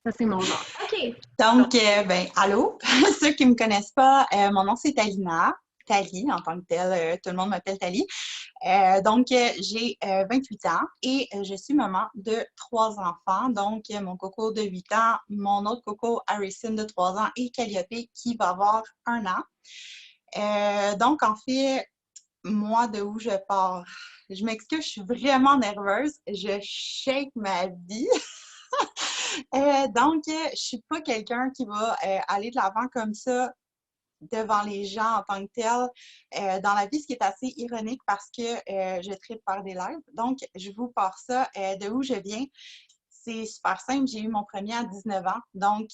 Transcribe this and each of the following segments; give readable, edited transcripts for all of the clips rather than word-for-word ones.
Ça, c'est mon genre. OK. Donc, ben, allô, ceux qui me connaissent pas, mon nom c'est Talina, Tali en tant que telle, tout le monde m'appelle Tali. J'ai 28 ans et je suis maman de trois enfants. Donc, mon coco de 8 ans, mon autre coco Harrison de 3 ans et Calliope qui va avoir 1 an. Donc, en fait, moi, de où je pars? Je m'excuse, je suis vraiment nerveuse. Je shake ma vie. Je suis pas quelqu'un qui va aller de l'avant comme ça devant les gens en tant que tel dans la vie, ce qui est assez ironique parce que je tripe par des lives. Donc, je vous pars ça. De où je viens, c'est super simple. J'ai eu mon premier à 19 ans. Donc,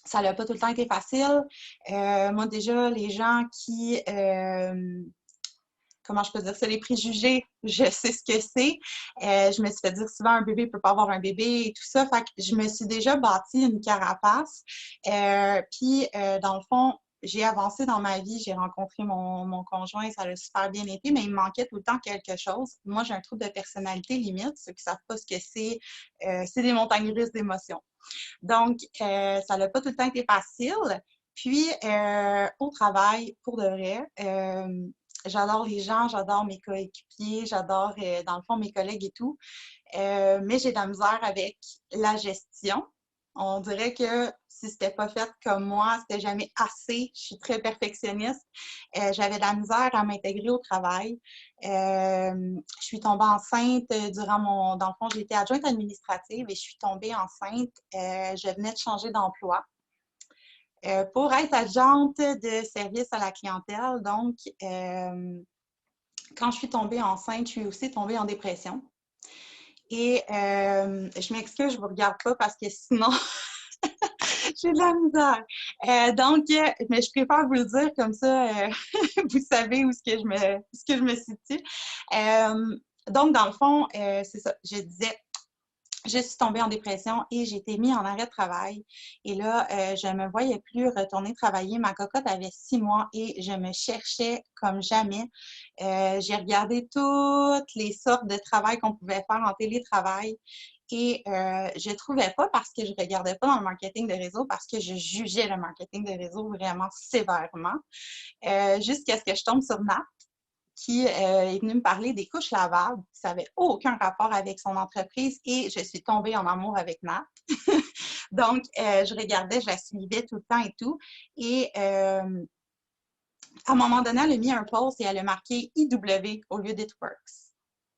ça n'a pas tout le temps été facile. Moi, déjà, les gens qui comment je peux dire ça, les préjugés, je sais ce que c'est. Je me suis fait dire souvent un bébé ne peut pas avoir un bébé et tout ça. Fait que je me suis déjà bâti une carapace. Dans le fond, j'ai avancé dans ma vie, j'ai rencontré mon conjoint, ça a super bien été, mais il me manquait tout le temps quelque chose. Moi, j'ai un trouble de personnalité limite. Ceux qui ne savent pas ce que c'est des montagnes russes d'émotions. Ça n'a pas tout le temps été facile. Au travail, pour de vrai, j'adore les gens, j'adore mes coéquipiers, j'adore, dans le fond, mes collègues et tout. Mais j'ai de la misère avec la gestion. On dirait que si c'était pas fait comme moi, c'était jamais assez. Je suis très perfectionniste. J'avais de la misère à m'intégrer au travail. Je suis tombée enceinte durant dans le fond, j'étais adjointe administrative et je suis tombée enceinte. Je venais de changer d'emploi pour être adjointe de service à la clientèle. Quand je suis tombée enceinte, je suis aussi tombée en dépression. Je m'excuse, je ne vous regarde pas parce que sinon, j'ai de la misère. Mais je préfère vous le dire comme ça, vous savez où ce que je me situe. Dans le fond, c'est ça. Je disais, je suis tombée en dépression et j'ai été mise en arrêt de travail. Et là, je ne me voyais plus retourner travailler. Ma cocotte avait 6 mois et je me cherchais comme jamais. J'ai regardé toutes les sortes de travail qu'on pouvait faire en télétravail et je ne trouvais pas parce que je ne regardais pas dans le marketing de réseau, parce que je jugeais le marketing de réseau vraiment sévèrement, jusqu'à ce que je tombe sur Nat qui est venu me parler des couches lavables. Ça n'avait aucun rapport avec son entreprise et je suis tombée en amour avec Nat. Je regardais, je la suivais tout le temps et tout. À un moment donné, elle a mis un post et elle a marqué IW au lieu d'Itworks.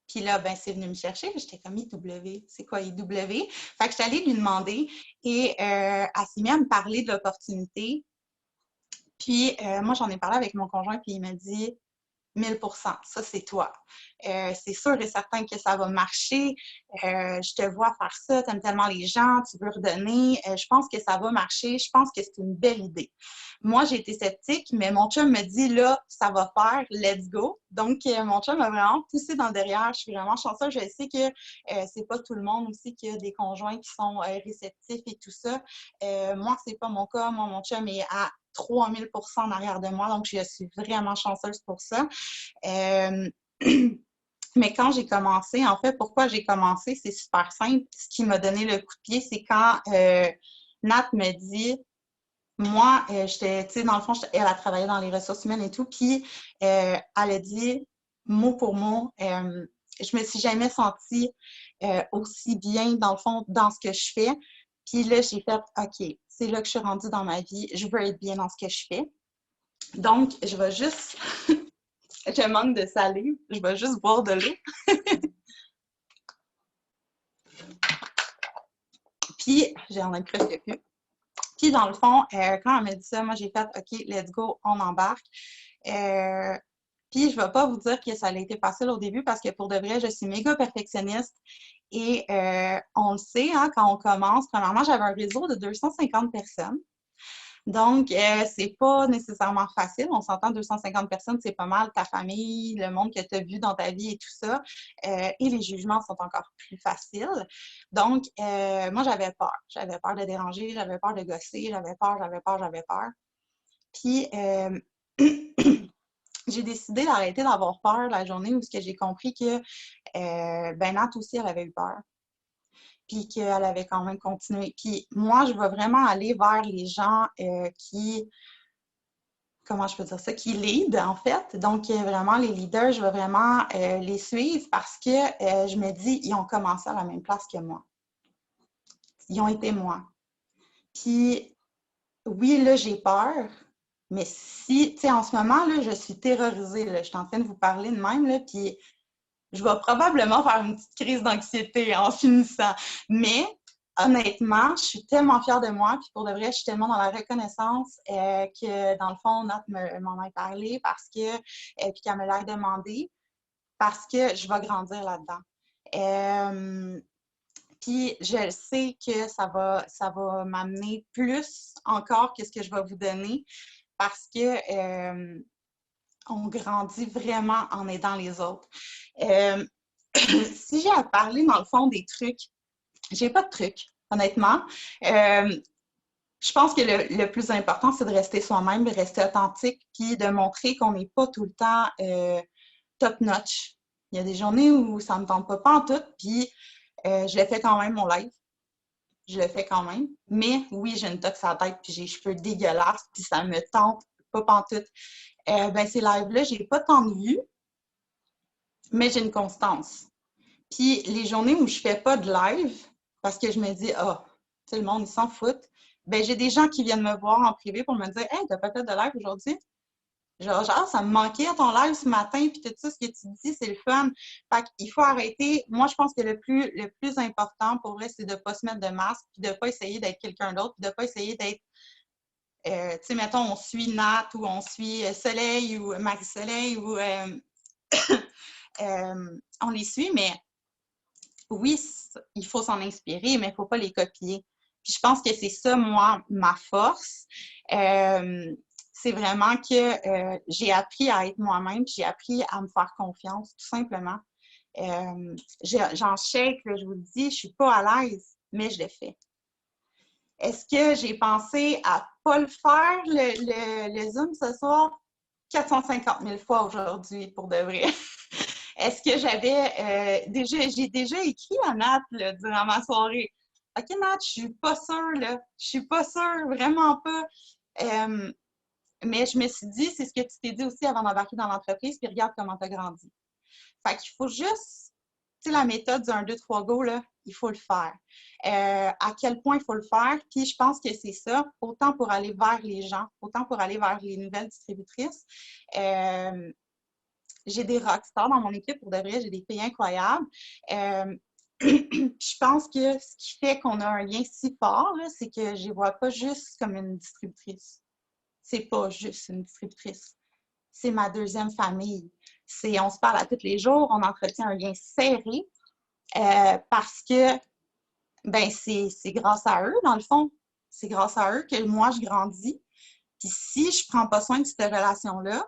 Puis là, ben, c'est venu me chercher. J'étais comme IW, c'est quoi IW? Fait que je suis allée lui demander et elle s'est mise à me parler de l'opportunité. Moi, j'en ai parlé avec mon conjoint, puis il m'a dit 1000%, ça c'est toi. C'est sûr et certain que ça va marcher. Je te vois faire ça, tu aimes tellement les gens, tu veux redonner. Je pense que ça va marcher. Je pense que c'est une belle idée. Moi, j'ai été sceptique, mais mon chum me dit là, ça va faire, let's go. Mon chum m'a vraiment poussé dans le derrière. Je suis vraiment chanceuse. Je sais que c'est pas tout le monde aussi qui a des conjoints qui sont réceptifs et tout ça. Moi, c'est pas mon cas. Moi, mon chum est à 3000% en arrière de moi, donc je suis vraiment chanceuse pour ça. Euh, mais quand j'ai commencé, en fait, pourquoi j'ai commencé, c'est super simple. Ce qui m'a donné le coup de pied, c'est quand Nat me dit, moi, j'étais, tu sais, dans le fond, elle a travaillé dans les ressources humaines et tout, puis elle a dit, mot pour mot, je me suis jamais sentie aussi bien, dans le fond, dans ce que je fais. Puis là, j'ai fait, OK, c'est là que je suis rendue dans ma vie, je veux être bien dans ce que je fais. Donc, je vais juste, je manque de salive, je vais juste boire de l'eau. Puis, j'en ai presque plus. Puis, dans le fond, quand elle m'a dit ça, moi, j'ai fait OK, let's go, on embarque. Euh, Puis, je ne vais pas vous dire que ça a été facile au début parce que pour de vrai, je suis méga perfectionniste et on le sait, hein, quand on commence. Premièrement, j'avais un réseau de 250 personnes. Donc, c'est pas nécessairement facile. On s'entend 250 personnes, c'est pas mal ta famille, le monde que tu as vu dans ta vie et tout ça. Et les jugements sont encore plus faciles. Moi, j'avais peur. J'avais peur de déranger, j'avais peur de gosser, j'avais peur. Puis, j'ai décidé d'arrêter d'avoir peur la journée où j'ai compris que ben Nat aussi, elle avait eu peur. puis qu'elle avait quand même continué. Puis moi, je vais vraiment aller vers les gens qui, comment je peux dire ça, qui lead en fait. Donc, vraiment, les leaders, je vais vraiment les suivre parce que je me dis, ils ont commencé à la même place que moi. Ils ont été moi. Puis, oui, là, j'ai peur, mais si, tu sais, en ce moment, là, je suis terrorisée, là, je suis en train de vous parler de même, là, puis je vais probablement faire une petite crise d'anxiété en finissant. Mais honnêtement, je suis tellement fière de moi, puis pour de vrai, je suis tellement dans la reconnaissance que, dans le fond, Nat m'en a parlé parce que, puis qu'elle me l'a demandé, parce que je vais grandir là-dedans. Puis je sais que ça va m'amener plus encore que ce que je vais vous donner parce que on grandit vraiment en aidant les autres. Si j'ai à parler, dans le fond, des trucs, j'ai pas de trucs, honnêtement. Je pense que le plus important, c'est de rester soi-même, de rester authentique, puis de montrer qu'on n'est pas tout le temps top-notch. Il y a des journées où ça ne me tente pas en tout, puis je le fais quand même, mon live. Je le fais quand même. Mais oui, j'ai une tox à la tête, puis j'ai les cheveux dégueulasses, puis ça me tente pas pantoute. Ben, ces lives-là, j'ai pas tant de vues, mais j'ai une constance. Puis les journées où je fais pas de live, parce que je me dis, ah, tu sais, le monde, ils s'en foutent, ben j'ai des gens qui viennent me voir en privé pour me dire, hey, t'as pas fait de live aujourd'hui? Genre, ça me manquait ton live ce matin, puis tout ça, ce que tu dis, c'est le fun. Fait qu'il faut arrêter. Moi, je pense que le plus important pour vrai, c'est de ne pas se mettre de masque, puis de ne pas essayer d'être quelqu'un d'autre, puis de ne pas essayer d'être, tu sais, mettons, on suit Nat ou on suit Soleil ou Marie-Soleil ou on les suit, mais oui, il faut s'en inspirer, mais il ne faut pas les copier. Puis je pense que c'est ça, moi, ma force. C'est vraiment que j'ai appris à être moi-même, j'ai appris à me faire confiance, tout simplement. J'en shake, là, je vous le dis, je ne suis pas à l'aise, mais je le fais. Est-ce que j'ai pensé à ne pas le faire, le Zoom ce soir? 450 000 fois aujourd'hui, pour de vrai. Est-ce que j'ai déjà écrit à Nat là, durant ma soirée? OK, Nat, je suis pas sûre, là. Je suis pas sûre, vraiment pas. Mais je me suis dit, c'est ce que tu t'es dit aussi avant d'embarquer dans l'entreprise, puis regarde comment tu as grandi. Fait qu'il faut juste, tu sais, la méthode du 1, 2, 3, go, là, il faut le faire. À quel point il faut le faire, puis je pense que c'est ça, autant pour aller vers les gens, autant pour aller vers les nouvelles distributrices. J'ai des rockstars dans mon équipe, pour de vrai, j'ai des filles incroyables. Je pense que ce qui fait qu'on a un lien si fort, c'est que je ne les vois pas juste comme une distributrice. C'est pas juste une distributrice. C'est ma deuxième famille. On se parle à tous les jours, on entretient un lien serré parce que ben, c'est grâce à eux, dans le fond. C'est grâce à eux que moi, je grandis. Puis si je ne prends pas soin de cette relation-là,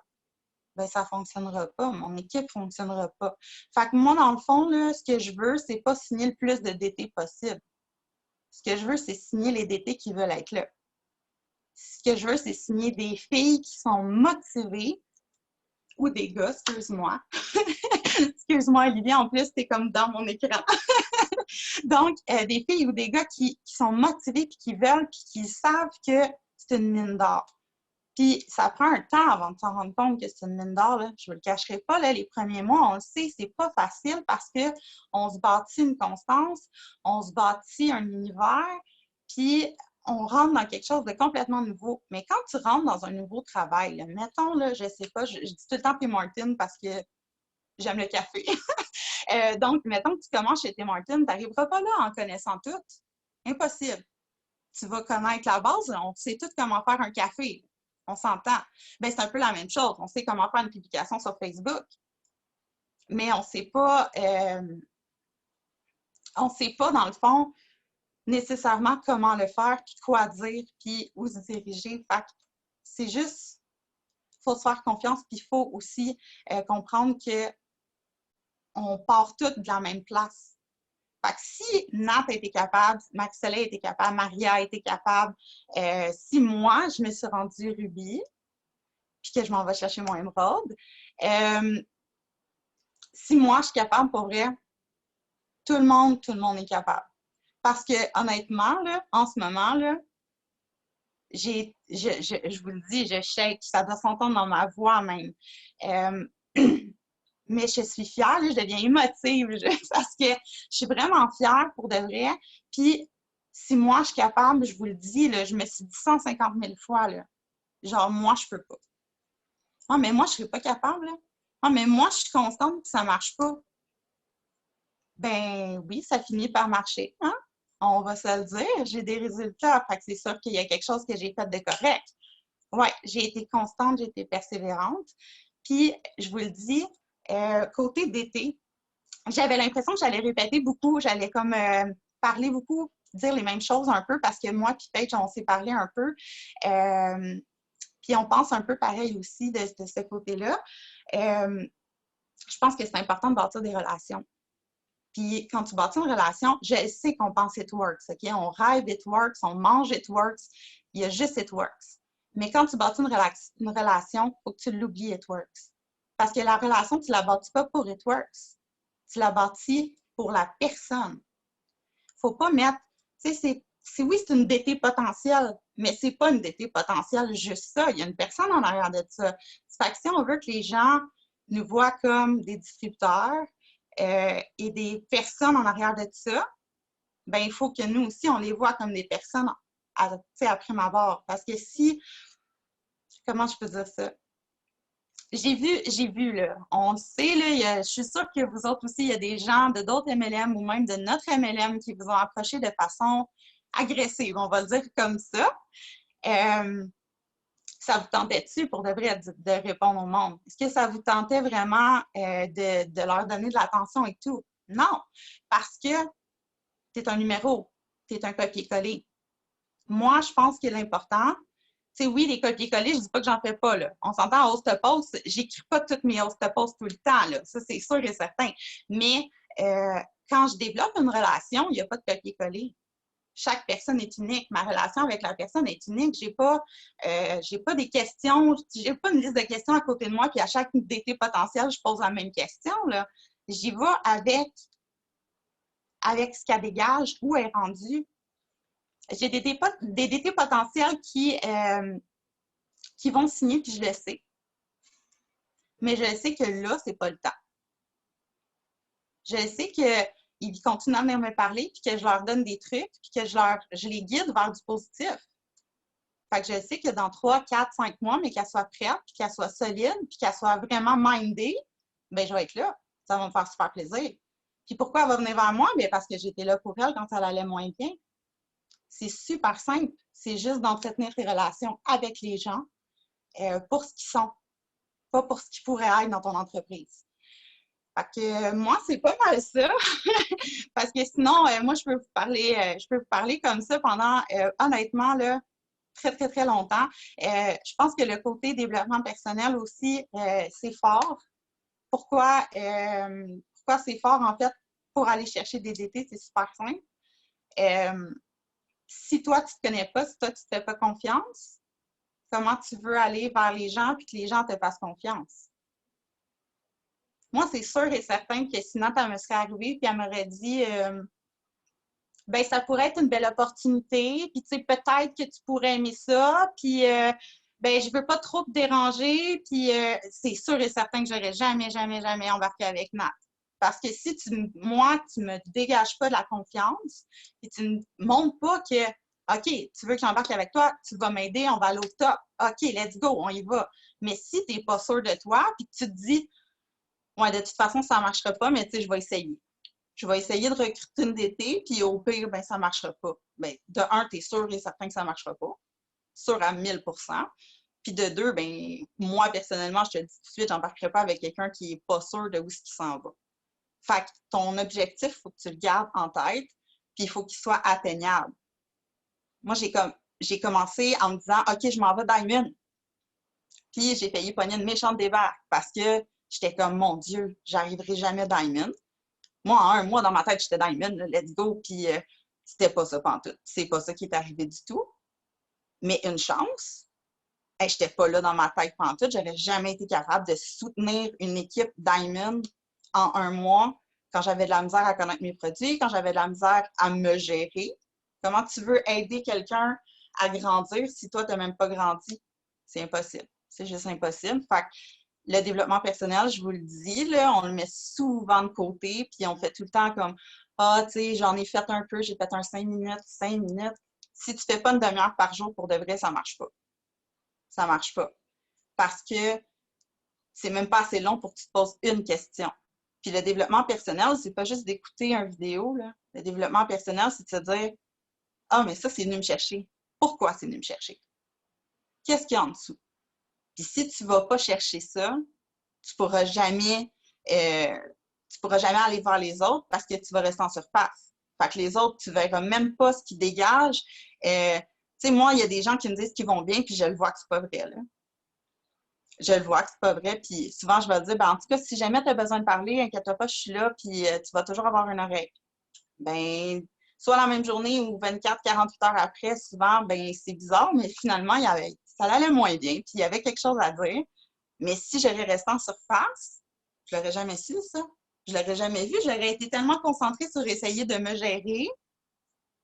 ben ça ne fonctionnera pas. Mon équipe ne fonctionnera pas. Fait que moi, dans le fond, là, ce que je veux, c'est pas signer le plus de DT possible. Ce que je veux, c'est signer les DT qui veulent être là. Ce que je veux, c'est signer des filles qui sont motivées ou des gars, excuse-moi. Excuse-moi, Olivia, en plus, t'es comme dans mon écran. Donc, des filles ou des gars qui sont motivés, puis qui veulent, puis qui savent que c'est une mine d'or. Puis, ça prend un temps avant de s'en rendre compte que c'est une mine d'or. Là. Je ne vous le cacherai pas, là, les premiers mois, on le sait, c'est pas facile parce qu'on se bâtit une constance, on se bâtit un univers, puis on rentre dans quelque chose de complètement nouveau. Mais quand tu rentres dans un nouveau travail, là, mettons, là, je sais pas, je dis tout le temps Tim Martin parce que j'aime le café. Donc, mettons que tu commences chez Tim Martin, tu n'arriveras pas là en connaissant tout. Impossible. Tu vas connaître la base, on sait tout comment faire un café. On s'entend. Ben, c'est un peu la même chose. On sait comment faire une publication sur Facebook, mais on sait pas, dans le fond, nécessairement comment le faire, puis quoi dire, puis où se diriger. Fait que c'est juste, il faut se faire confiance, puis il faut aussi comprendre qu'on part toutes de la même place. Fait que si Nat a été capable, Marie-Soleil a été capable, Maria a été capable, si moi, je me suis rendue Ruby, puis que je m'en vais chercher mon émeraude, si moi, je suis capable, pour vrai, tout le monde est capable. Parce que honnêtement, là, en ce moment, là, je vous le dis, je shake, ça doit s'entendre dans ma voix même. Euh, mais je suis fière, là, je deviens émotive parce que je suis vraiment fière pour de vrai. Puis, si moi je suis capable, je vous le dis, là, je me suis dit 150 000 fois, là, genre, moi, je peux pas. Ah, mais moi, je serais pas capable, là. Ah, mais moi, je suis constante que ça marche pas. Ben oui, ça finit par marcher, hein? On va se le dire, j'ai des résultats, fait que c'est sûr qu'il y a quelque chose que j'ai fait de correct. Ouais, j'ai été constante, j'ai été persévérante. Puis, je vous le dis, côté d'été, j'avais l'impression que j'allais répéter beaucoup, j'allais comme parler beaucoup, dire les mêmes choses un peu, parce que moi puis Paige, on s'est parlé un peu. Euh, Puis on pense un peu pareil aussi de ce côté-là. Euh, je pense que c'est important de bâtir des relations. Puis quand tu bâtis une relation, je sais qu'on pense it works, OK? On rêve it works, on mange it works, il y a juste it works. Mais quand tu bâtis une relation, il faut que tu l'oublies it works. Parce que la relation, tu ne la bâtis pas pour it works. Tu la bâtis pour la personne. Il ne faut pas mettre, tu sais, oui, c'est une DT potentielle, mais c'est pas une DT potentielle juste ça. Il y a une personne en arrière de ça. Fait que si on veut que les gens nous voient comme des distributeurs et des personnes en arrière de ça, ben il faut que nous aussi, on les voit comme des personnes à prime abord. Parce que si, comment je peux dire ça? J'ai vu, là, on le sait, là, je suis sûre que vous autres aussi, il y a des gens de d'autres MLM ou même de notre MLM qui vous ont approché de façon agressive, on va le dire comme ça. Ça vous tentait-tu pour de vrai de répondre au monde? Est-ce que ça vous tentait vraiment de leur donner de l'attention et tout? Non, parce que tu es un numéro, tu es un copier-coller. Moi, je pense que l'important, c'est oui, les copier-coller, je ne dis pas que j'en fais pas, là. On s'entend en host-post, j'écris pas toutes mes host-posts tout le temps, là. Ça, c'est sûr et certain. Mais quand je développe une relation, il n'y a pas de copier-coller. Chaque personne est unique. Ma relation avec la personne est unique. J'ai pas des questions, j'ai pas une liste de questions à côté de moi, puis à chaque DT potentiel, je pose la même question, là. J'y vais avec ce qu'elle dégage, où elle est rendue. J'ai des DT potentiels qui vont signer, puis je le sais. Mais je sais que là, c'est pas le temps. Je sais qu'ils continuent à venir me parler, puis que je leur donne des trucs, puis que je les guide vers du positif. Fait que je sais que dans 3, 4, 5 mois, mais qu'elle soit prête, puis qu'elle soit solide, puis qu'elle soit vraiment mindée, bien, je vais être là. Ça va me faire super plaisir. Puis pourquoi elle va venir vers moi? Bien, parce que j'étais là pour elle quand elle allait moins bien. C'est super simple. C'est juste d'entretenir tes relations avec les gens pour ce qu'ils sont, pas pour ce qu'ils pourraient être dans ton entreprise. Fait que moi, c'est pas mal ça. Parce que sinon, moi, je peux vous parler comme ça pendant, honnêtement, là, très, très, très longtemps. Je pense que le côté développement personnel aussi, c'est fort. Pourquoi c'est fort, en fait, pour aller chercher des DT, c'est super simple. Si toi, tu ne te connais pas, si toi, tu ne te fais pas confiance, comment tu veux aller vers les gens puis que les gens te fassent confiance? Moi, c'est sûr et certain que sinon, elle me serait arrivée puis elle m'aurait dit ben ça pourrait être une belle opportunité, puis tu sais, peut-être que tu pourrais aimer ça, puis ben je veux pas trop te déranger, puis c'est sûr et certain que j'aurais jamais, jamais, jamais embarqué avec Nat. Parce que si tu me dégages pas de la confiance, puis tu me montres pas que, OK, tu veux que j'embarque avec toi, tu vas m'aider, on va aller au top. OK, let's go, on y va. Mais si tu n'es pas sûr de toi, puis que tu te dis, ouais, de toute façon, ça ne marchera pas, mais tu sais, je vais essayer. Je vais essayer de recruter une DT, puis au pire, ben, ça ne marchera pas. Ben, de un, tu es sûr et certain que ça ne marchera pas. Sûr à 1000%. Puis de deux, ben, moi, personnellement, je te le dis tout de suite, j'embarquerai pas avec quelqu'un qui n'est pas sûr de où ce qui s'en va. Fait que ton objectif, il faut que tu le gardes en tête, puis il faut qu'il soit atteignable. Moi, j'ai commencé en me disant, OK, je m'en vais Diamond. Puis j'ai payé pogner une méchante débarque parce que j'étais comme, mon Dieu, j'arriverai jamais Diamond. Moi, en un mois, dans ma tête, j'étais Diamond, let's go, puis c'était pas ça pantoute. C'est pas ça qui est arrivé du tout. Mais une chance, j'étais pas là dans ma tête pantoute. J'aurais jamais été capable de soutenir une équipe Diamond en un mois quand j'avais de la misère à connaître mes produits, quand j'avais de la misère à me gérer. Comment tu veux aider quelqu'un à grandir si toi, tu n'as même pas grandi? C'est impossible. C'est juste impossible. Fait que le développement personnel, je vous le dis, là, on le met souvent de côté, puis on fait tout le temps comme ah, tu sais, j'en ai fait un peu, j'ai fait un 5 minutes, 5 minutes. Si tu ne fais pas une demi-heure par jour pour de vrai, ça ne marche pas. Ça ne marche pas. Parce que c'est même pas assez long pour que tu te poses une question. Puis le développement personnel, c'est pas juste d'écouter une vidéo, là. Le développement personnel, c'est de se dire ah, mais ça, c'est venu me chercher. Pourquoi c'est venu me chercher? Qu'est-ce qu'il y a en dessous? Puis si tu ne vas pas chercher ça, tu ne pourras jamais aller vers les autres parce que tu vas rester en surface. Fait que les autres, tu ne verras même pas ce qu'ils dégagent. Tu sais, moi, il y a des gens qui me disent qu'ils vont bien, puis je le vois que c'est pas vrai, là. Je le vois que c'est pas vrai, puis souvent, je vais dire, ben, en tout cas, si jamais tu as besoin de parler, inquiète-toi pas, je suis là, puis tu vas toujours avoir une oreille. Ben, soit la même journée ou 24, 48 heures après, souvent, ben, c'est bizarre, mais finalement, ça allait moins bien, puis il y avait quelque chose à dire. Mais si j'aurais resté en surface, je l'aurais jamais su, ça. Je l'aurais jamais vu. J'aurais été tellement concentrée sur essayer de me gérer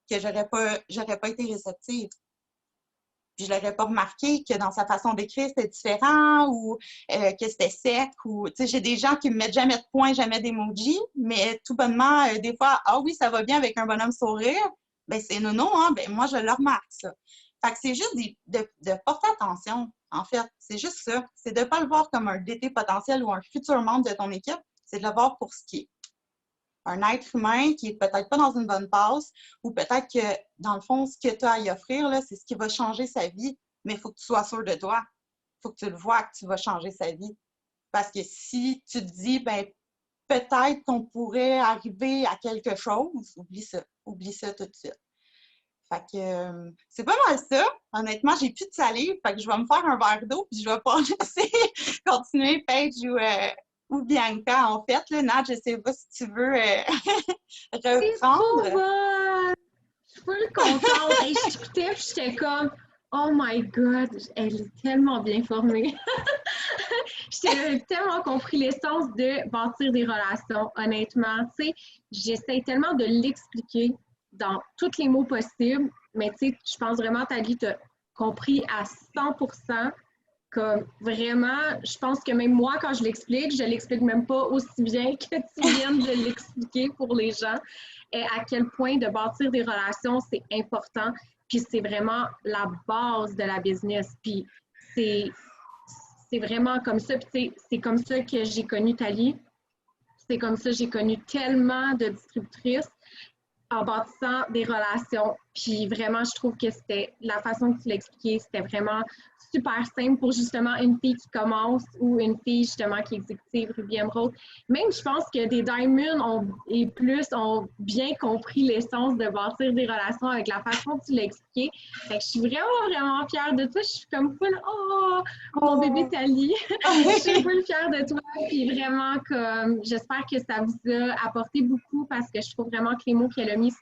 que j'aurais pas été réceptive. Puis je l'aurais pas remarqué que dans sa façon d'écrire, c'était différent ou que c'était sec. Ou, tu sais, j'ai des gens qui me mettent jamais de points, jamais d'emoji, mais tout bonnement, des fois, ah oui, ça va bien avec un bonhomme sourire. Ben c'est non, hein? Ben moi, je le remarque, ça. Fait que c'est juste de porter attention, en fait. C'est juste ça. C'est de ne pas le voir comme un DT potentiel ou un futur membre de ton équipe. C'est de le voir pour ce qui est. Un être humain qui est peut-être pas dans une bonne passe ou peut-être que, dans le fond, ce que tu as à y offrir, là, c'est ce qui va changer sa vie. Mais il faut que tu sois sûr de toi. Il faut que tu le vois que tu vas changer sa vie. Parce que si tu te dis, ben peut-être qu'on pourrait arriver à quelque chose, oublie ça. Oublie ça tout de suite. Fait que c'est pas mal ça. Honnêtement, j'ai plus de salive, fait que je vais me faire un verre d'eau puis je vais pas laisser continuer Paige ou Bianca, en fait. Là, Nat, je sais pas si tu veux C'est trop reprendre. bon! Je suis full contente. Et je t'écoutais, puis j'étais comme, oh my God, elle est tellement bien formée. J'ai tellement compris l'essence de bâtir des relations, honnêtement. Tu sais, j'essaie tellement de l'expliquer dans tous les mots possibles, mais tu sais, je pense vraiment, Thalie, tu as compris à 100%. Comme vraiment, je pense que même moi, quand je l'explique même pas aussi bien que tu viens de l'expliquer pour les gens. Et à quel point de bâtir des relations, c'est important. Puis c'est vraiment la base de la business. Puis c'est vraiment comme ça. Puis c'est comme ça que j'ai connu Thalie. C'est comme ça que j'ai connu tellement de distributrices en bâtissant des relations. Puis vraiment, je trouve que c'était la façon que tu l'expliquais, c'était vraiment super simple pour justement une fille qui commence ou une fille justement qui est exécutive Ruby Emerald. Même je pense que des Diamond et plus ont bien compris l'essence de bâtir des relations avec la façon que tu l'as expliqué. Fait que je suis vraiment, vraiment fière de toi. Je suis comme full, oh, mon bébé Thalie. Je suis full fière de toi. Puis vraiment, comme j'espère que ça vous a apporté beaucoup parce que je trouve vraiment que les mots qu'elle a mis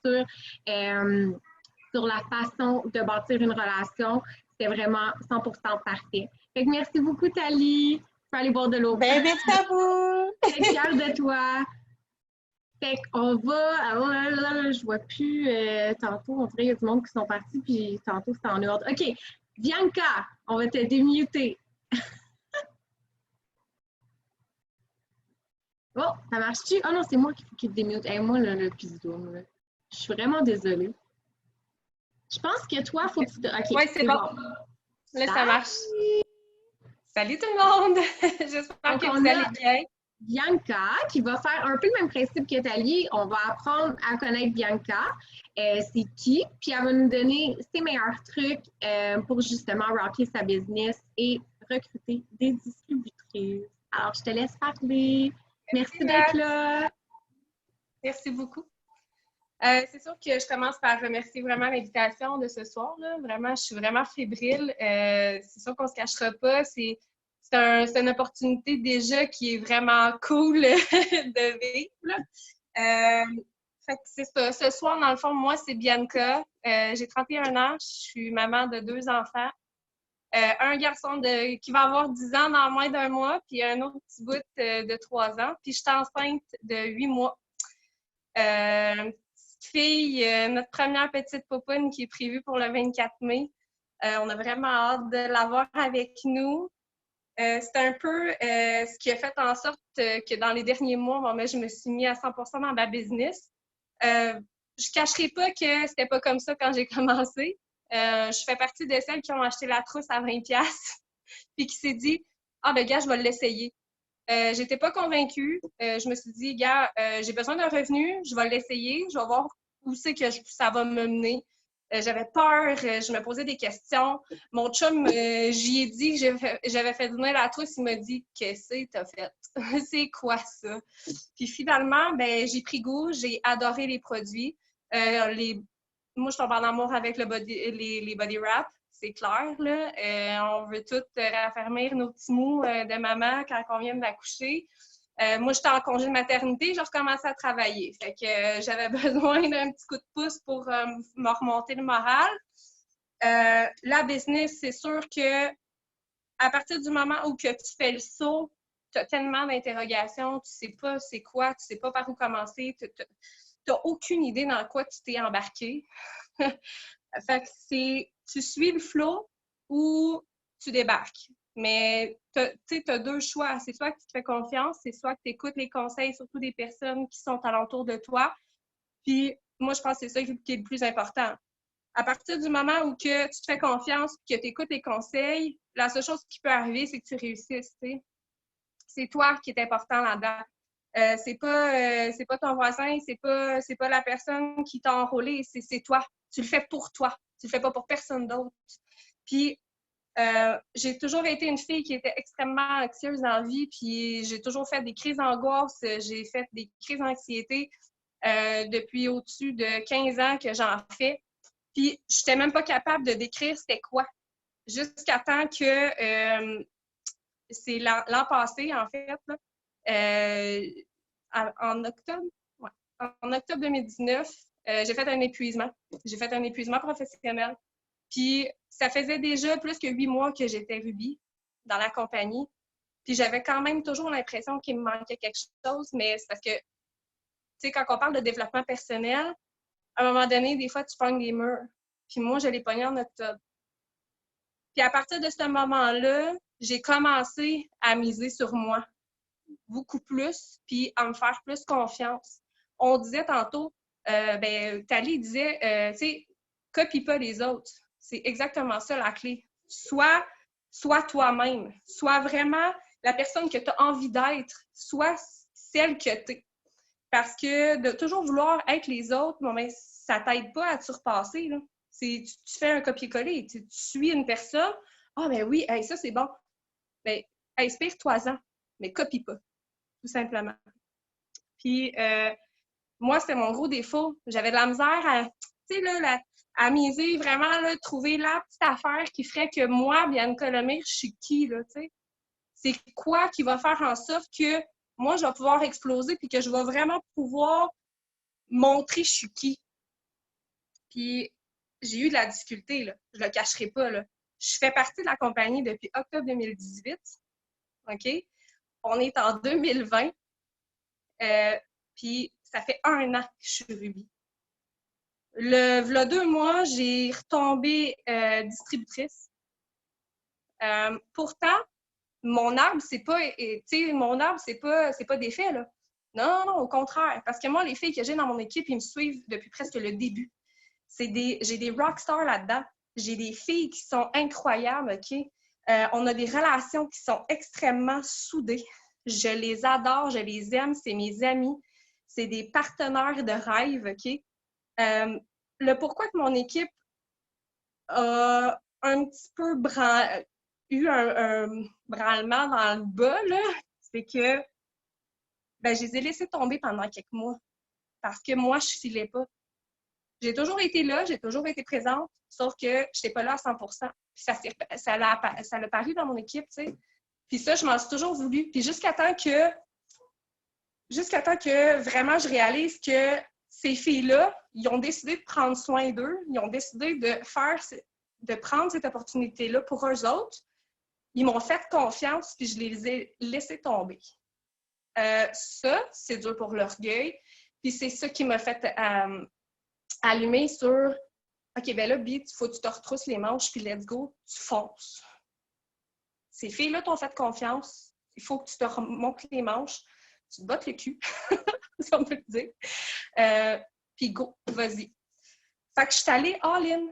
sur la façon de bâtir une relation, c'était vraiment 100% parfait. Fait que merci beaucoup, Thalie. Tu peux aller boire de l'eau. Ben, merci à vous! Je suis fière de toi. Fait qu'on va. Oh là là, je vois plus. Tantôt, on dirait qu'il y a du monde qui sont partis, puis tantôt, c'était en ordre. OK. Bianca, on va te démuter. Oh, ça marche-tu? Oh non, c'est moi qui te démute. Hey, moi, là, le pizzoum, là. Je suis vraiment désolée. Je pense que toi, il faut que tu te. OK. Oui, c'est bon. Là, ça marche. Salut tout le monde! J'espère que vous allez bien. Bianca, qui va faire un peu le même principe que Thalie. On va apprendre à connaître Bianca. C'est qui? Puis elle va nous donner ses meilleurs trucs pour justement rocker sa business et recruter des distributrices. Alors, je te laisse parler. Merci d'être là. Merci beaucoup. C'est sûr que je commence par remercier vraiment l'invitation de ce soir. Là. Vraiment, je suis vraiment fébrile. C'est sûr qu'on ne se cachera pas. C'est une opportunité déjà qui est vraiment cool de vivre. Fait que c'est ça. Ce soir, dans le fond, moi, c'est Bianca. J'ai 31 ans. Je suis maman de 2 enfants. Un garçon qui va avoir 10 ans dans moins d'un mois, puis un autre petit bout de 3 ans. Puis je suis enceinte de 8 mois. Petite fille, notre première petite popoune qui est prévue pour le 24 mai. On a vraiment hâte de l'avoir avec nous. C'est un peu ce qui a fait en sorte que dans les derniers mois, bon, je me suis mis à 100% dans ma business. Je ne cacherai pas que c'était pas comme ça quand j'ai commencé. Je fais partie de celles qui ont acheté la trousse à 20$ puis qui s'est dit « Ah, ben gars, je vais l'essayer ». J'étais pas convaincue. Je me suis dit « Gars, j'ai besoin d'un revenu, je vais l'essayer, je vais voir où c'est que ça va me mener ». J'avais peur, je me posais des questions. Mon chum, j'y ai dit que j'avais fait donner la trousse, il m'a dit « Qu'est-ce que t'as fait? C'est quoi ça? » Puis finalement, ben, j'ai pris goût, j'ai adoré les produits. Moi, je tombe en amour avec les body wrap, c'est clair, là. On veut tous raffermir nos petits mous de maman quand on vient d'accoucher. Moi, j'étais en congé de maternité, j'ai recommencé à travailler. Fait que j'avais besoin d'un petit coup de pouce pour me remonter le moral. La business, c'est sûr que à partir du moment où que tu fais le saut, tu as tellement d'interrogations, tu sais pas c'est quoi, tu sais pas par où commencer, tu n'as aucune idée dans quoi tu t'es embarqué. Fait que tu suis le flow ou tu débarques. Mais tu as deux choix. C'est soit que tu te fais confiance, c'est soit que tu écoutes les conseils, surtout des personnes qui sont alentour de toi. Puis moi, je pense que c'est ça qui est le plus important. À partir du moment où que tu te fais confiance, que tu écoutes les conseils, la seule chose qui peut arriver, c'est que tu réussisses. T'sais. C'est toi qui est important là-dedans. C'est pas ton voisin, c'est pas la personne qui t'a enrôlé, c'est toi. Tu le fais pour toi. Tu le fais pas pour personne d'autre. Puis, j'ai toujours été une fille qui était extrêmement anxieuse dans la vie, puis j'ai toujours fait des crises d'angoisse, j'ai fait des crises d'anxiété depuis au-dessus de 15 ans que j'en fais. Puis, je n'étais même pas capable de décrire c'était quoi. Jusqu'à temps que c'est l'an passé, en fait, là, en octobre, ouais, en octobre 2019, j'ai fait un épuisement. J'ai fait un épuisement professionnel. Puis, ça faisait déjà plus que 8 mois que j'étais Ruby dans la compagnie. Puis, j'avais quand même toujours l'impression qu'il me manquait quelque chose, mais c'est parce que, tu sais, quand on parle de développement personnel, à un moment donné, des fois, tu pognes des murs. Puis moi, je l'ai pogné en octobre. Puis à partir de ce moment-là, j'ai commencé à miser sur moi beaucoup plus, puis à me faire plus confiance. On disait tantôt, Thalie disait, tu sais, copie pas les autres. C'est exactement ça la clé. Sois toi-même. Sois vraiment la personne que tu as envie d'être. Sois celle que tu es. Parce que de toujours vouloir être les autres, bon, ben, ça t'aide pas à te surpasser. Là. Tu fais un copier-coller. Tu suis une personne. Ah, ben oui, hey, ça, c'est bon. Ben, inspire-toi-en, mais copie pas, tout simplement. Puis, moi, c'était mon gros défaut. J'avais de la misère à, tu sais, là, à miser, vraiment, là, trouver la petite affaire qui ferait que moi, Bianca Colomir, je suis qui, là, tu sais? C'est quoi qui va faire en sorte que moi, je vais pouvoir exploser puis que je vais vraiment pouvoir montrer je suis qui. Puis, j'ai eu de la difficulté, là. Je le cacherai pas, là. Je fais partie de la compagnie depuis octobre 2018. OK? On est en 2020. Puis, ça fait 1 an que je suis Ruby. V'là 2 mois, j'ai retombé distributrice. Pourtant, mon arbre, c'est pas, des faits, là. Non, non, au contraire. Parce que moi, les filles que j'ai dans mon équipe, ils me suivent depuis presque le début. J'ai des rockstars là-dedans. J'ai des filles qui sont incroyables, OK? On a des relations qui sont extrêmement soudées. Je les adore, je les aime, c'est mes amis. C'est des partenaires de rêve, OK? Le pourquoi que mon équipe a un petit peu eu un branlement dans le bas, là, c'est que ben, je les ai laissés tomber pendant quelques mois parce que moi, je ne filais pas. J'ai toujours été là, j'ai toujours été présente, sauf que je n'étais pas là à 100%. Puis ça l'a paru dans mon équipe, tu sais. Puis ça, je m'en suis toujours voulu. Puis jusqu'à temps que vraiment je réalise que ces filles-là, ils ont décidé de prendre soin d'eux, ils ont décidé de prendre cette opportunité-là pour eux autres. Ils m'ont fait confiance, puis je les ai laissés tomber. Ça, c'est dur pour l'orgueil, Puis c'est ça qui m'a fait allumer sur OK, ben là, Bi, il faut que tu te retrousses les manches, puis let's go, tu fonces. Ces filles-là t'ont fait confiance. Il faut que tu te remontes les manches, tu te bottes le cul, si on peut le dire. Puis go, vas-y. Fait que je suis allée all-in.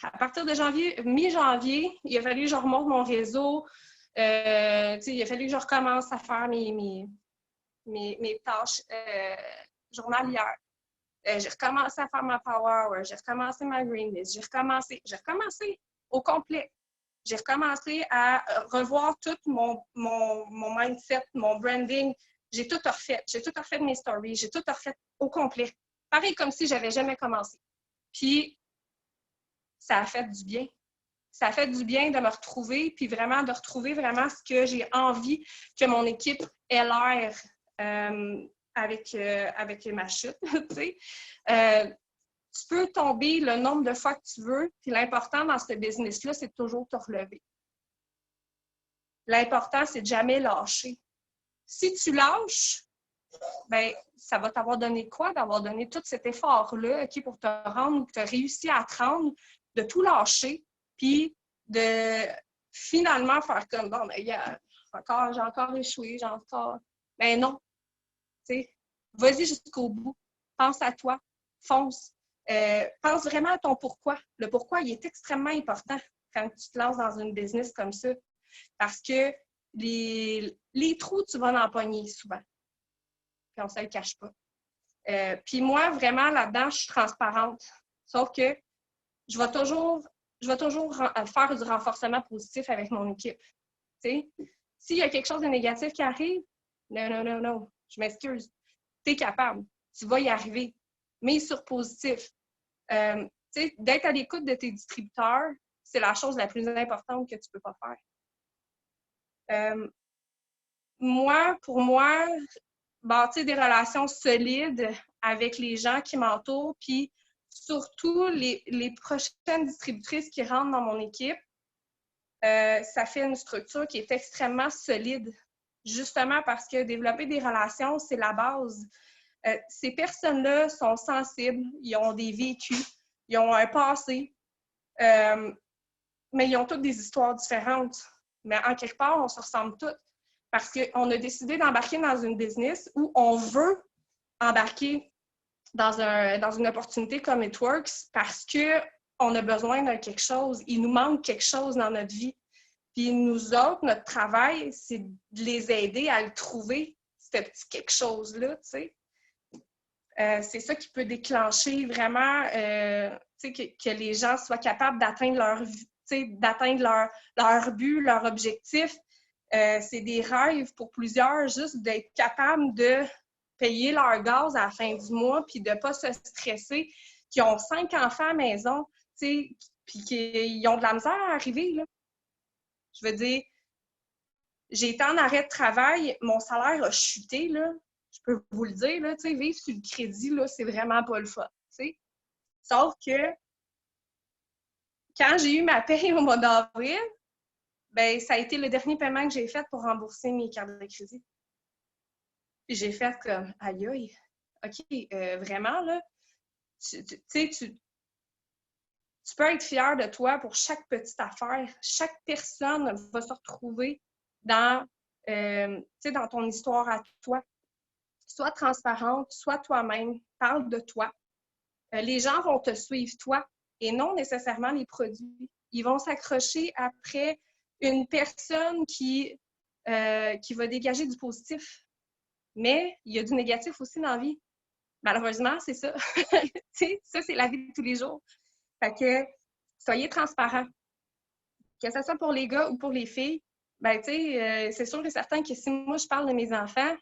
À partir de janvier, mi-janvier, il a fallu que je remonte mon réseau. Il a fallu que je recommence à faire mes tâches journalières. J'ai recommencé à faire ma Power Hour, j'ai recommencé ma Green List, j'ai recommencé au complet. J'ai recommencé à revoir tout mon mindset, mon branding. J'ai tout refait. J'ai tout refait de mes stories, j'ai tout refait au complet. Pareil comme si je n'avais jamais commencé. Puis, ça a fait du bien. Ça a fait du bien de me retrouver, puis vraiment de retrouver vraiment ce que j'ai envie que mon équipe ait l'air avec ma chute, tu sais. Tu peux tomber le nombre de fois que tu veux, puis l'important dans ce business-là, c'est de toujours te relever. L'important, c'est de jamais lâcher. Si tu lâches, ben ça va t'avoir donné quoi? D'avoir donné tout cet effort-là, OK, pour te rendre, que tu as réussi à te rendre, de tout lâcher, puis de finalement faire comme, bon, ben, j'ai encore échoué, j'ai encore... Ben non, tu sais, vas-y jusqu'au bout. Pense à toi, fonce. Pense vraiment à ton pourquoi. Le pourquoi, il est extrêmement important quand tu te lances dans une business comme ça. Parce que les trous, tu vas en pogner souvent. Puis on ne se le cache pas. Puis moi, vraiment, là-dedans, je suis transparente. Sauf que je vais toujours faire du renforcement positif avec mon équipe. T'sais? S'il y a quelque chose de négatif qui arrive, non, je m'excuse. Tu es capable. Tu vas y arriver. Mais sur positif. D'être à l'écoute de tes distributeurs, c'est la chose la plus importante que tu ne peux pas faire. Pour moi, bâtir des relations solides avec les gens qui m'entourent, puis surtout les prochaines distributrices qui rentrent dans mon équipe, ça fait une structure qui est extrêmement solide, justement parce que développer des relations, c'est la base. Ces personnes-là sont sensibles, ils ont des vécus, ils ont un passé, mais ils ont toutes des histoires différentes. Mais en quelque part, on se ressemble toutes. Parce qu'on a décidé d'embarquer dans une business où on veut embarquer dans une opportunité comme It Works parce qu'on a besoin de quelque chose. Il nous manque quelque chose dans notre vie. Puis nous autres, notre travail, c'est de les aider à le trouver, ce petit quelque chose-là, tu sais. C'est ça qui peut déclencher vraiment que les gens soient capables d'atteindre leur but, leur objectif. C'est des rêves pour plusieurs, juste d'être capable de payer leur gaz à la fin du mois puis de ne pas se stresser, qui ont 5 enfants à la maison, puis qu'ils ont de la misère à arriver. Là. Je veux dire, j'ai été en arrêt de travail, mon salaire a chuté, là. Je peux vous le dire, là, vivre sur le crédit, là, c'est vraiment pas le fun. T'sais. Sauf que quand j'ai eu ma paye au mois d'avril, ben, ça a été le dernier paiement que j'ai fait pour rembourser mes cartes de crédit. Puis j'ai fait comme, aïe aïe, OK, vraiment, là, tu peux être fier de toi pour chaque petite affaire. Chaque personne va se retrouver dans ton histoire à toi. Sois transparente, sois toi-même, parle de toi. Les gens vont te suivre, toi, et non nécessairement les produits. Ils vont s'accrocher après une personne qui va dégager du positif. Mais il y a du négatif aussi dans la vie. Malheureusement, c'est ça. Ça, c'est la vie de tous les jours. Fait que, soyez transparents. Que ce soit pour les gars ou pour les filles, ben, c'est sûr et certain que si moi, je parle de mes enfants,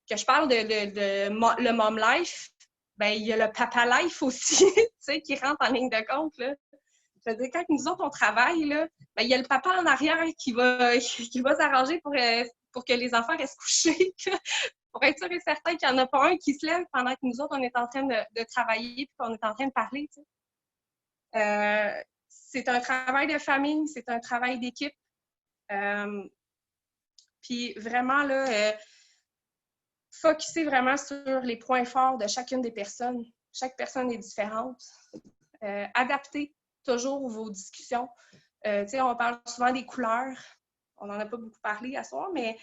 que je parle de le mom life, ben, il y a le papa life aussi, qui rentre en ligne de compte, là. Je veux dire, quand nous autres, on travaille, là, ben, il y a le papa en arrière qui va s'arranger pour que les enfants restent couchés, pour être sûr et certain qu'il n'y en a pas un qui se lève pendant que nous autres, on est en train de travailler et qu'on est en train de parler. C'est un travail de famille, c'est un travail d'équipe. Puis vraiment, là, focuser vraiment sur les points forts de chacune des personnes. Chaque personne est différente. Adapter toujours vos discussions. On parle souvent des couleurs. On n'en a pas beaucoup parlé à soir, mais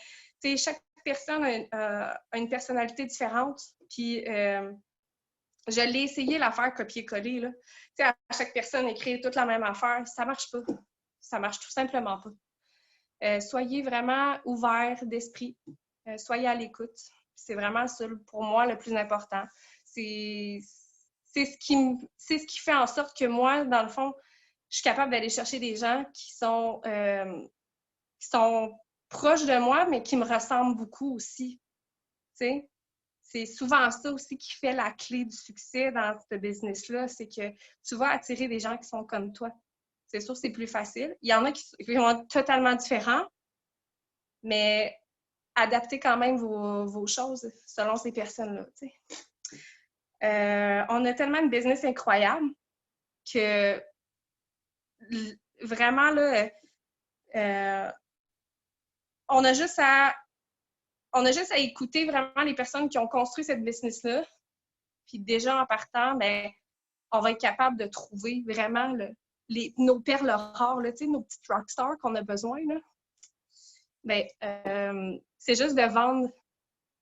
chaque personne a une personnalité différente. Puis, je l'ai essayé l'affaire copier-coller. Là. À chaque personne écrire toute la même affaire, ça ne marche pas. Ça ne marche tout simplement pas. Soyez vraiment ouverts d'esprit. Soyez à l'écoute. C'est vraiment ça, pour moi, le plus important. C'est ce qui fait en sorte que moi, dans le fond, je suis capable d'aller chercher des gens qui sont proches de moi, mais qui me ressemblent beaucoup aussi. T'sais? C'est souvent ça aussi qui fait la clé du succès dans ce business-là, c'est que tu vas attirer des gens qui sont comme toi. C'est sûr, c'est plus facile. Il y en a qui vont être totalement différents, mais adaptez quand même vos choses selon ces personnes-là. On a tellement de business incroyable que vraiment, là, on a juste à écouter vraiment les personnes qui ont construit cette business-là. Puis déjà, en partant, ben, on va être capable de trouver vraiment nos perles rares, là, nos petites rockstars qu'on a besoin. Là. Ben, c'est juste de vendre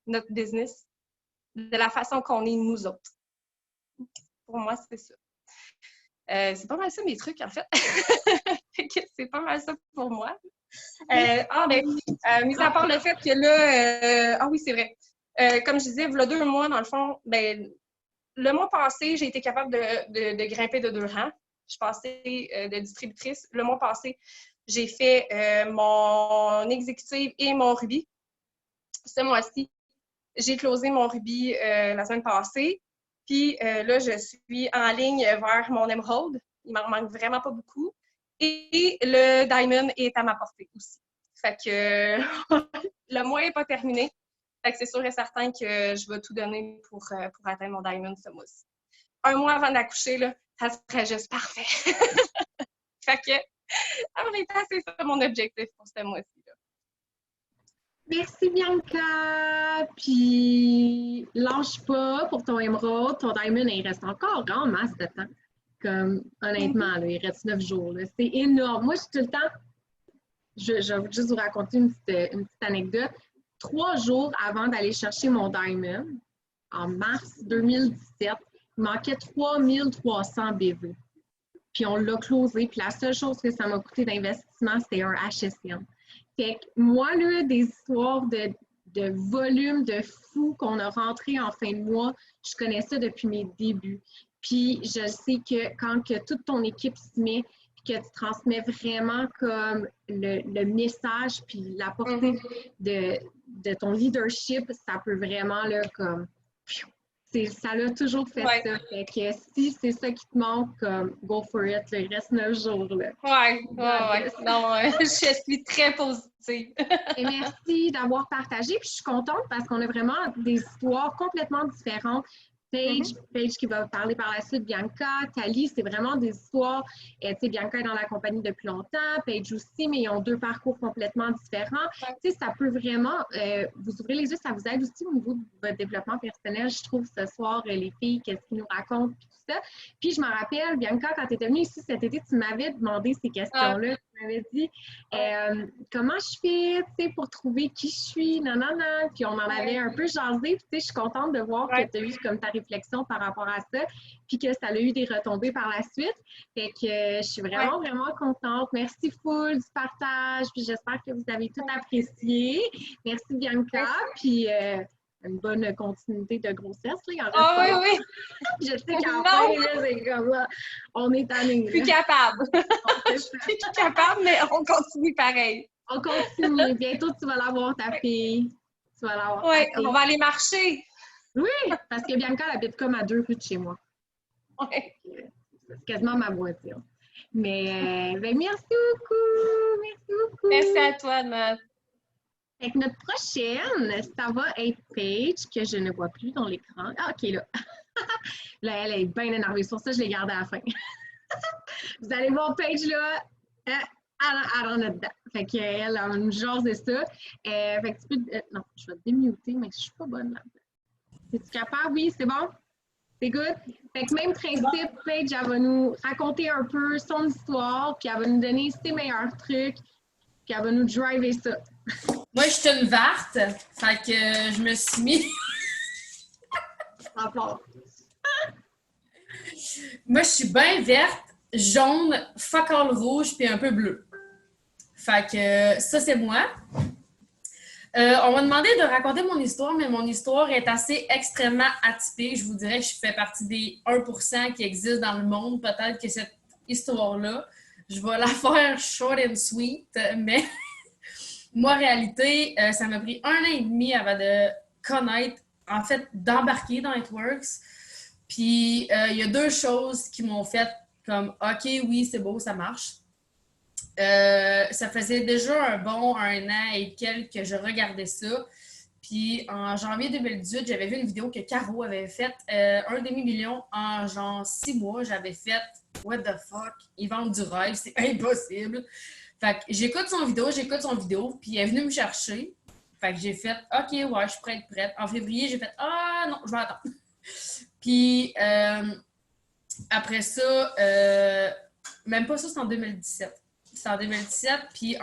notre business de la façon qu'on est nous autres. Pour moi, c'est ça. C'est pas mal ça mes trucs, en fait. C'est pas mal ça pour moi. Mis à part le fait que là... ah oui, c'est vrai. Comme je disais, il y a 2 mois, dans le fond, ben, le mois passé, j'ai été capable de grimper de 2 rangs. Je suis passée de distributrice. Le mois passé, j'ai fait mon exécutive et mon rubis. Ce mois-ci, j'ai closé mon rubis la semaine passée. Puis là, je suis en ligne vers mon Emerald. Il m'en manque vraiment pas beaucoup. Et le Diamond est à ma portée aussi. Fait que le mois n'est pas terminé. Fait que c'est sûr et certain que je vais tout donner pour atteindre mon Diamond ce mois-ci. 1 mois avant d'accoucher, là, ça serait juste parfait. Fait que, en même temps, c'est ça mon objectif pour ce mois-ci. Là. Merci Bianca! Puis lâche pas pour ton Emerald. Ton Diamond, il reste encore en masse de temps. Comme, honnêtement, là, il reste 9 jours. Là. C'est énorme. Moi, je suis tout le temps... Je vais juste vous raconter une petite anecdote. 3 jours avant d'aller chercher mon Diamond, en mars 2017, il manquait 3300 BV. Puis on l'a closé. Puis la seule chose que ça m'a coûté d'investissement, c'était un HSN. Fait que moi, là, des histoires de volume de fou qu'on a rentré en fin de mois, je connais ça depuis mes débuts. Puis je sais que quand que toute ton équipe se met, puis que tu transmets vraiment comme le message, puis la portée de ton leadership, ça peut vraiment, là, comme... Ça l'a toujours fait ça. Fait que si c'est ça qui te manque, comme go for it, là, il reste 9 jours. Là. Ouais. Non, je suis très positive. Et merci d'avoir partagé. Puis je suis contente parce qu'on a vraiment des histoires complètement différentes. Paige qui va parler par la suite, Bianca, Thalie, c'est vraiment des histoires. Tu sais, Bianca est dans la compagnie depuis longtemps, Paige aussi, mais ils ont 2 parcours complètement différents. Tu sais, ça peut vraiment vous ouvrir les yeux, ça vous aide aussi au niveau de votre développement personnel. Je trouve ce soir, les filles, qu'est-ce qu'ils nous racontent, puis tout ça. Puis je me rappelle, Bianca, quand tu étais venue ici cet été, tu m'avais demandé ces questions-là. Tu m'avais dit comment je fais, tu sais, pour trouver qui je suis, nanana. Puis on en avait un peu jasé. Puis tu sais, je suis contente de voir que tu as eu comme ta réflexion par rapport à ça, puis que ça a eu des retombées par la suite. Fait que je suis vraiment, vraiment contente. Merci full du partage, puis j'espère que vous avez tout apprécié. Merci Bianca, puis une bonne continuité de grossesse. Là. Il en reste oui. Je sais qu'en fin, là, c'est comme là, on est tanné. Plus capable. Plus capable, mais on continue pareil. On continue. Bientôt, tu vas l'avoir, ta fille. Tu vas l'avoir. Oui, on va aller marcher. Oui, parce que Bianca, elle habite comme à 2 rues de chez moi. Oui. C'est quasiment ma voiture. Mais ben, merci beaucoup. Merci beaucoup. Merci à toi, Matt. Fait que notre prochaine, ça va être Paige, que je ne vois plus dans l'écran. Ah, OK, là. Là, elle est bien énervée. Sur ça, je l'ai gardée à la fin. Vous allez voir Paige, là. Elle en a dedans. Fait qu'elle, elle nous jase de ça. Fait que tu peux... non, je vais te démuter, mais je suis pas bonne là-dedans. Es-tu capable? Oui, c'est bon? C'est good? Fait que même principe, Paige, elle va nous raconter un peu son histoire, puis elle va nous donner ses meilleurs trucs, puis elle va nous driver ça. Moi, je suis une varte, fait que je me suis mis... En part. Moi, je suis bien verte, jaune, fuck all rouge, puis un peu bleu. Fait que ça, c'est moi. On m'a demandé de raconter mon histoire, mais mon histoire est assez extrêmement atypique. Je vous dirais que je fais partie des 1% qui existent dans le monde. Peut-être que cette histoire-là, je vais la faire short and sweet, mais moi, en réalité, ça m'a pris 1 an et demi avant de connaître, en fait, d'embarquer dans Networks. Puis, il y a 2 choses qui m'ont fait comme « OK, oui, c'est beau, ça marche ». Ça faisait déjà un bon 1 an et quelques que je regardais ça. Puis en janvier 2018, j'avais vu une vidéo que Caro avait faite, 1,5 million en genre 6 mois. J'avais fait « What the fuck? Ils vendent du rêve, c'est impossible! » Fait que j'écoute son vidéo, puis elle est venue me chercher. Fait que j'ai fait « OK, ouais, je suis prête. » En février, j'ai fait « Ah non, je vais attendre. » Puis après ça, même pas ça, c'est en 2017. C'est en 2017, puis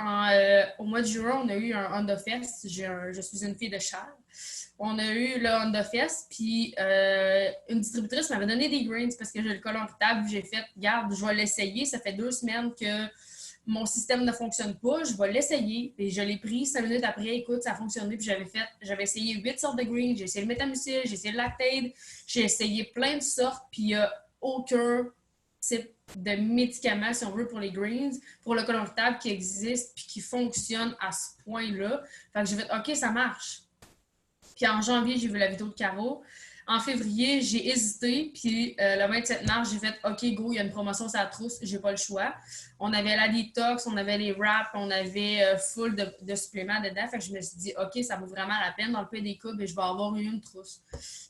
au mois de juin, on a eu un Honda Fest. Je suis une fille de Charles. On a eu le Honda Fest, puis une distributrice m'avait donné des greens parce que j'ai le colorable. J'ai fait, regarde, je vais l'essayer. Ça fait 2 semaines que mon système ne fonctionne pas. Je vais l'essayer. Et je l'ai pris 5 minutes après. Écoute, ça a fonctionné. Puis j'avais essayé 8 sortes de greens. J'ai essayé le métamucil, j'ai essayé le lactate. J'ai essayé plein de sortes, puis il n'y a aucun type de médicaments, si on veut, pour les greens, pour le colorable qui existe puis qui fonctionne à ce point-là. Fait que j'ai fait « OK, ça marche ». Puis en janvier, j'ai vu la vidéo de Caro. En février, j'ai hésité. Puis le 27 mars, j'ai fait « OK, go, il y a une promotion sur la trousse, j'ai pas le choix ». On avait la détox, on avait les wraps, on avait full de suppléments dedans. Fait que je me suis dit « OK, ça vaut vraiment la peine. Dans le pays des cas, je vais avoir une trousse ».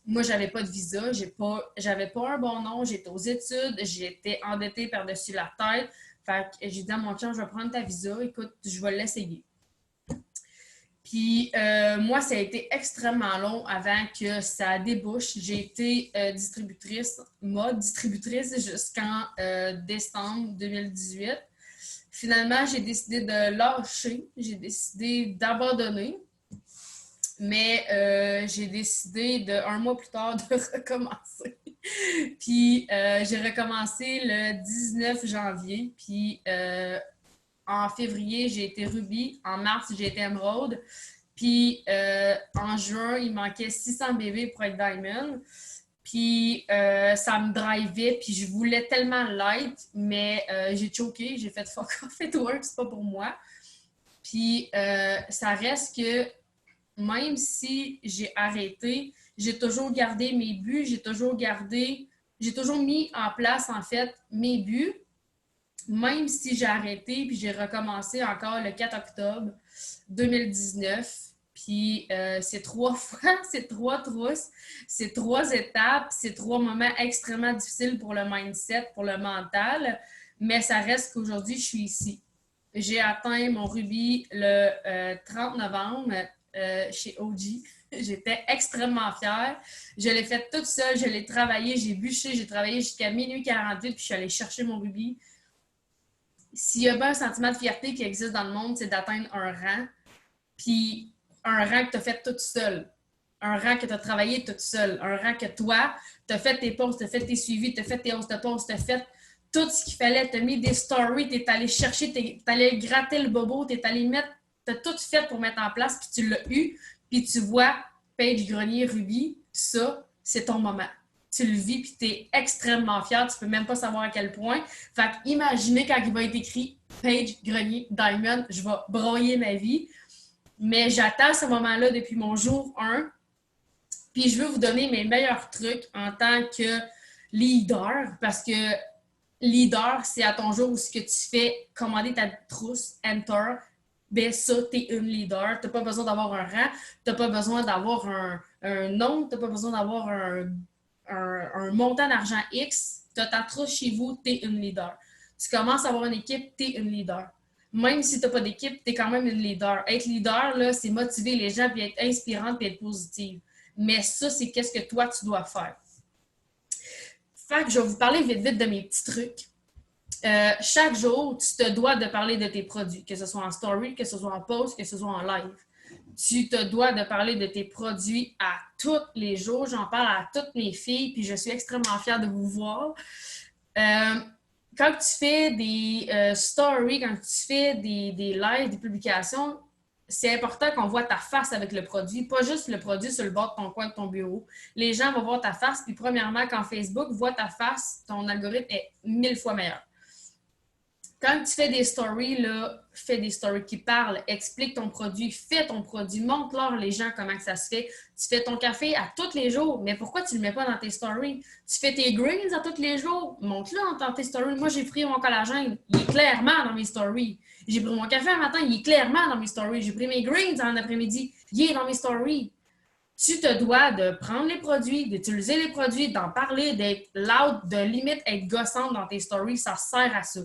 Moi, j'avais pas de visa, j'avais pas un bon nom, j'étais aux études, j'étais endettée par-dessus la tête. Fait que j'ai dit à mon chum, je vais prendre ta visa, écoute, je vais l'essayer. Puis moi, ça a été extrêmement long avant que ça débouche. J'ai été distributrice jusqu'en décembre 2018. Finalement, j'ai décidé de lâcher, j'ai décidé d'abandonner. Mais j'ai décidé, 1 mois plus tard, de recommencer. Puis j'ai recommencé le 19 janvier. Puis en février, j'ai été Ruby. En mars, j'ai été Emerald. Puis en juin, il manquait 600 bébés pour être Diamond. Puis ça me drivait. Puis je voulais tellement l'être, mais j'ai choqué. J'ai fait fuck off, it work, c'est pas pour moi. Puis ça reste que même si j'ai arrêté, j'ai toujours gardé mes buts, j'ai toujours mis en place, en fait, mes buts, même si j'ai arrêté, puis j'ai recommencé encore le 4 octobre 2019. Puis c'est 3 fois, c'est 3 trousses, c'est 3 étapes, c'est 3 moments extrêmement difficiles pour le mindset, pour le mental, mais ça reste qu'aujourd'hui, je suis ici. J'ai atteint mon rubis le 30 novembre. Chez OG. J'étais extrêmement fière. Je l'ai fait toute seule, je l'ai travaillé, j'ai bûché, j'ai travaillé jusqu'à minuit 48, puis je suis allée chercher mon rubis. S'il y a bien un sentiment de fierté qui existe dans le monde, c'est d'atteindre un rang, puis un rang que tu as fait toute seule. Un rang que tu as travaillé toute seule. Un rang que toi, tu as fait tes posts, tu as fait tes suivis, tu as fait tes hausses de posts, tu as fait tout ce qu'il fallait, tu as mis des stories, tu es allé chercher, tu es allé gratter le bobo, tu es allé mettre. Tu as tout fait pour mettre en place, puis tu l'as eu, puis tu vois Paige Grenier Ruby, ça, c'est ton moment. Tu le vis, puis tu es extrêmement fière, tu peux même pas savoir à quel point. Fait que imaginez quand il va être écrit Paige Grenier Diamond, je vais broyer ma vie. Mais j'attends ce moment-là depuis mon jour 1, puis je veux vous donner mes meilleurs trucs en tant que leader, parce que leader, c'est à ton jour où ce que tu fais commander ta trousse, enter, ben ça, t'es une leader. T'as pas besoin d'avoir un rang, t'as pas besoin d'avoir un nom, t'as pas besoin d'avoir un montant d'argent X. T'as ta trousse chez vous, t'es une leader. Tu commences à avoir une équipe, t'es une leader. Même si tu n'as pas d'équipe, tu es quand même une leader. Être leader, là, c'est motiver les gens, puis être inspirante, puis être positive. Mais ça, c'est qu'est-ce que toi, tu dois faire. Fait que je vais vous parler vite de mes petits trucs. Chaque jour, tu te dois de parler de tes produits, que ce soit en story, que ce soit en post, que ce soit en live. Tu te dois de parler de tes produits à tous les jours. J'en parle à toutes mes filles, puis je suis extrêmement fière de vous voir. Quand tu fais des stories, quand tu fais des lives, des publications, c'est important qu'on voit ta face avec le produit, pas juste le produit sur le bord de ton coin de ton bureau. Les gens vont voir ta face, puis premièrement, quand Facebook voit ta face, ton algorithme est 1000 fois meilleur. Quand tu fais des stories, là, fais des stories qui parlent, explique ton produit, fais ton produit, montre-leur les gens comment ça se fait. Tu fais ton café à tous les jours, mais pourquoi tu ne le mets pas dans tes stories? Tu fais tes greens à tous les jours, montre-le dans tes stories. Moi, j'ai pris mon collagène, il est clairement dans mes stories. J'ai pris mon café un matin, il est clairement dans mes stories. J'ai pris mes greens en après-midi, il est dans mes stories. Tu te dois de prendre les produits, d'utiliser les produits, d'en parler, d'être loud, de limite être gossante dans tes stories, ça sert à ça.